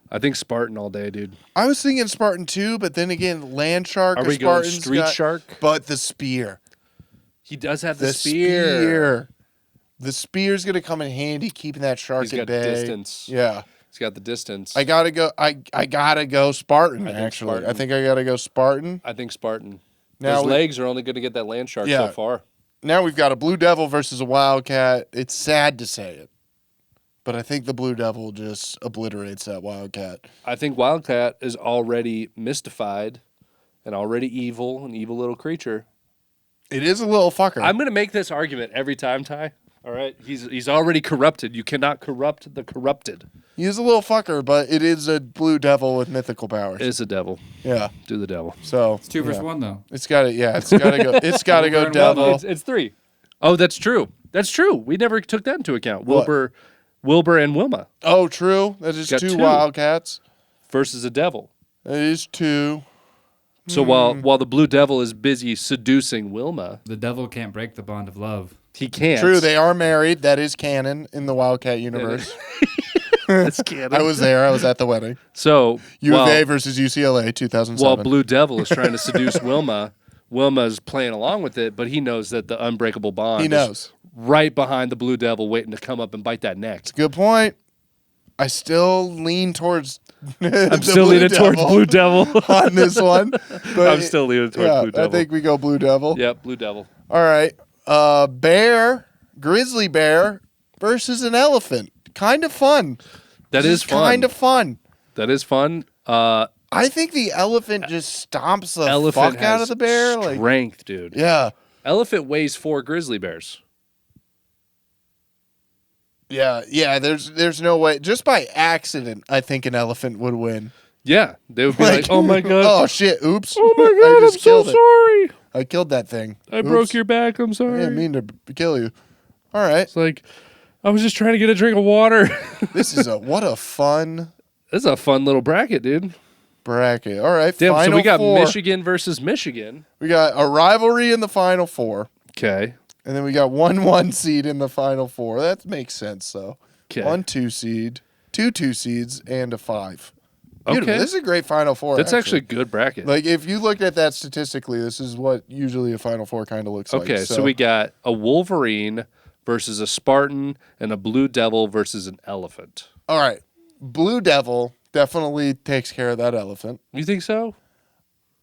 I think Spartan all day, dude.
I was thinking Spartan too, but then again, Land Shark
Are
or
we going
Spartans
Street
got-
Shark?
But the spear.
He does have
The
the spear.
The spear's gonna come in handy keeping that shark
He's
at
got
bay.
distance.
Yeah.
He's got the distance.
I gotta go Spartan,
I think
actually.
Spartan.
I think I gotta go Spartan.
I think Spartan.
Now
His
we-
legs are only going to get that land shark
Yeah.
so far.
Now we've got a Blue Devil versus a Wildcat. It's sad to say it, but I think the Blue Devil just obliterates that Wildcat.
I think Wildcat is already mystified and already evil, an evil little creature.
It is a little fucker.
I'm going to make this argument every time, Ty. All right? He's already corrupted. You cannot corrupt the corrupted.
He is a little fucker, but it is a Blue Devil with mythical powers.
It's a devil.
Yeah.
Do the devil.
So
It's 2 versus 1 though.
It's got to go. It's got to go
Wilbur and
devil.
Wilma.
It's 3. Oh, that's true. That's true. We never took that into account. Wilbur and Wilma
Oh, true. That is
Got
2
two.
Wildcats.
versus a devil.
That is 2.
So while the Blue Devil is busy seducing Wilma,
The devil can't break the bond of love.
he can't.
True, they are married. That is canon in the Wildcat universe.
That's canon.
I was there. I was at the wedding.
So
U of
while,
A versus UCLA 2007.
while Blue Devil is trying to seduce Wilma, Wilma's playing along with it, but he knows that the unbreakable bond
He knows.
is right behind the Blue Devil waiting to come up and bite that neck.
Good point. I still lean towards
I'm still leaning towards Blue Devil.
on this one. But
I'm still leaning towards
yeah,
Blue Devil.
I think we go Blue Devil.
Yep, Blue Devil.
All right. Grizzly bear versus an elephant. Kind of fun.
That is fun.
Kind of fun.
That is fun.
I think the elephant just stomps the
Elephant
fuck out
has
of the bear. Like,
strength, dude.
yeah.
Elephant weighs 4 grizzly bears.
Yeah. There's no way. Just by accident, I think an elephant would win.
Yeah, they would be like, "Oh my god,
Oh shit! Oops!
oh my
I
god, I'm
just
so
killed it.
sorry.
I killed that thing.
I
Oops.
broke your back. I'm
I
sorry."
didn't mean to kill you. All right.
It's like, I was just trying to get a drink of water.
This is what a fun
This is a fun little bracket, dude.
bracket. All right.
Damn,
final
so we got
4.
Michigan versus Michigan.
We got a rivalry in the final 4,
Okay.
and then we got 1 seed in the final 4. That makes sense, though.
Okay.
1 2 seed, 2 seeds, and a 5. Beautiful.
Okay.
This is a great final 4.
That's actually a good bracket.
Like, if you looked at that statistically, this is what usually a final 4 kind of looks like.
Okay, so we got a Wolverine versus a Spartan and a Blue Devil versus an elephant.
All right. Blue Devil definitely takes care of that elephant.
You think so?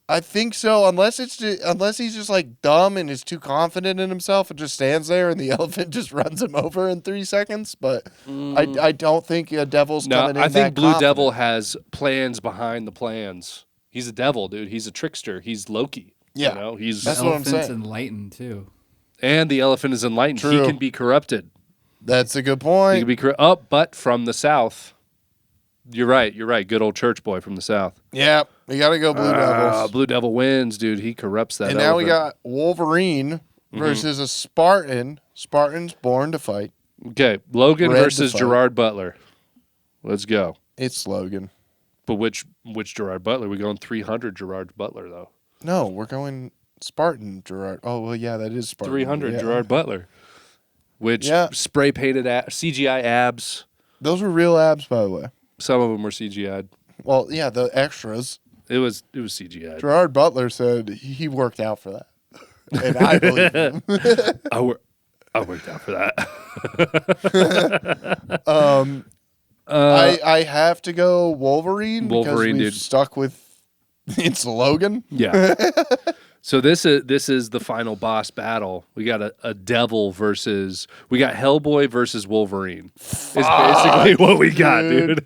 I think so, unless he's just like dumb and is too confident in himself and just stands there and the elephant just runs him over in 3 seconds. But I don't think a devil's
No,
coming in
I think
that
Blue Devil
confident.
has plans behind the plans. He's a devil, dude. He's a trickster. He's Loki.
Yeah.
You know, he's
That's what I'm
Elephant's
saying.
enlightened too.
and the elephant is enlightened. He
True.
can be corrupted.
That's a good
He
point.
can be but from the south. You're right. Good old church boy from the south.
Yeah, we got to go Blue Devils.
Blue Devil wins, dude. He corrupts that
And now we
elephant.
got Wolverine versus a Spartan. Spartan's born to fight.
Okay, Logan
Red to
versus
fight.
Gerard Butler. Let's go.
It's Logan.
But which Gerard Butler? We're going 300 Gerard Butler, though.
No, we're going Spartan Gerard. Oh, well, yeah, that is Spartan.
300
Yeah.
Gerard Butler. Which
Yeah.
spray painted CGI abs.
Those were real abs, by the way.
Some of them were CGI'd.
Well, yeah, the extras.
It was CGI'd.
Gerard Butler said he worked out for that. And I believe him.
I worked out for that.
I have to go Wolverine because
Wolverine,
we've
dude.
stuck with it's Logan.
Yeah. So this is the final boss battle. We got a devil versus Hellboy versus Wolverine. Is basically what we got, dude.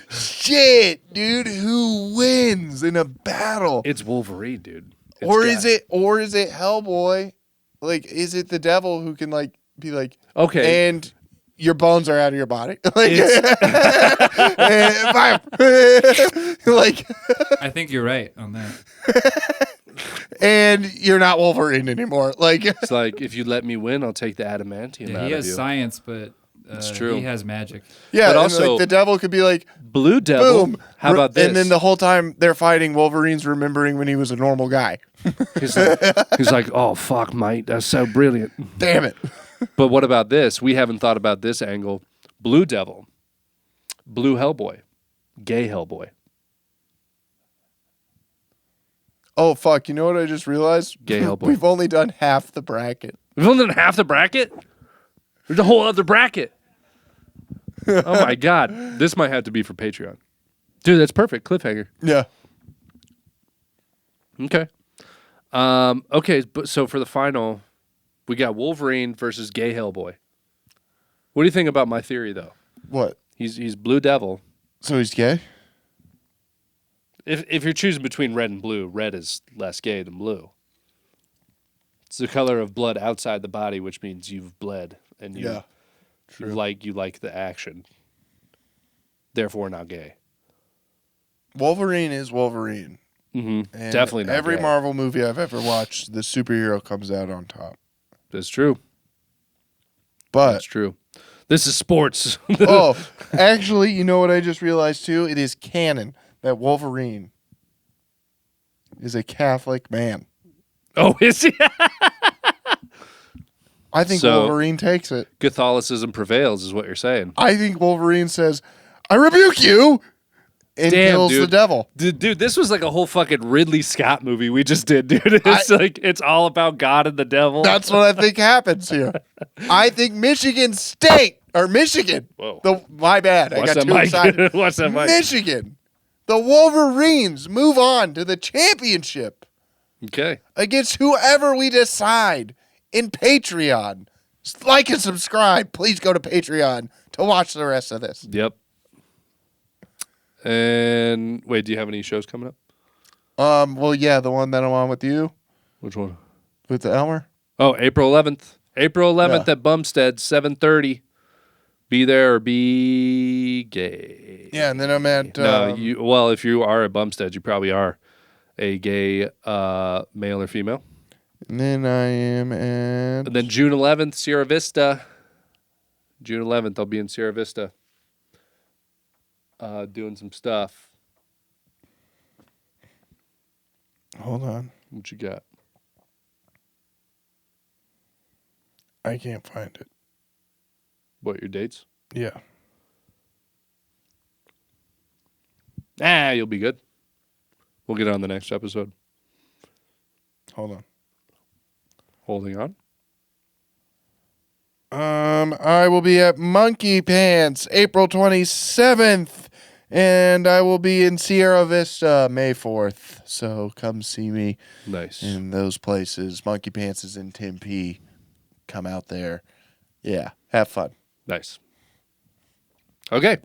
Shit, dude, who wins in a battle?
It's Wolverine, dude.
Is it Hellboy? Like, is it the devil who can like be like,
Okay.
and your bones are out of your body? Like, like,
I think you're right on that.
and you're not Wolverine anymore. Like,
It's like, if you let me win, I'll take the adamantium
Yeah,
out
he
of
has
you.
science, but
It's true.
he has magic.
yeah,
But
and,
also-
like, the devil could be like,
Blue Devil.
boom.
How about this?
And then the whole time they're fighting, Wolverine's remembering when he was a normal guy.
he's like, oh, fuck, mate. That's so brilliant.
Damn it.
But what about this? We haven't thought about this angle. Blue Devil. Blue Hellboy. Gay Hellboy.
Oh, fuck. You know what I just realized?
Gay Hellboy.
We've only done half the bracket.
We've only done half the bracket? There's a whole other bracket. Oh, my God. This might have to be for Patreon. Dude, that's perfect. Cliffhanger.
Yeah.
Okay. Okay, but so for the final, we got Wolverine versus Gay Hellboy. What do you think about my theory, though?
What?
He's Blue Devil.
So he's gay?
If you're choosing between red and blue, red is less gay than blue. It's the color of blood outside the body, which means you've bled and you
True.
like the action. Therefore, not gay.
Wolverine is Wolverine.
Mm-hmm.
And
Definitely not
every
gay.
Marvel movie I've ever watched, the superhero comes out on top.
That's true.
But
That's true. This is sports.
oh, actually, you know what I just realized too? It is canon that Wolverine is a Catholic man.
Oh, is he?
I think
So-
Wolverine takes it.
Catholicism prevails, is what you're saying.
I think Wolverine says, "I rebuke you," and
Damn,
kills the
dude.
devil.
Dude, this was like a whole fucking Ridley Scott movie we just did, dude. It's like it's all about God and the devil.
That's what I think happens here. I think Michigan State or Michigan.
Whoa.
My bad. I
Watch
got
that
too
mic.
excited.
Watch that mic.
Michigan. The Wolverines move on to the championship
Okay.
against whoever we decide in Patreon. Like and subscribe. Please go to Patreon to watch the rest of this.
Yep. And wait, do you have any shows coming up?
Well, yeah, the one that I'm on with you,
Which one?
with the Elmer.
Oh, April 11th. April 11th
Yeah.
at Bumstead, 7:30. Be there or be gay.
Yeah, and then I'm at.
Well, if you are at Bumstead, you probably are a gay male or female.
And then I am at.
And then June 11th, Sierra Vista. June 11th, I'll be in Sierra Vista doing some stuff.
Hold on.
What you got?
I can't find it.
What, your dates?
Yeah.
You'll be good. We'll get on the next episode.
Hold on.
Holding on.
I will be at Monkey Pants April 27th, and I will be in Sierra Vista May 4th. So come see me
Nice.
in those places. Monkey Pants is in Tempe. Come out there. Yeah, have fun.
Nice. Okay.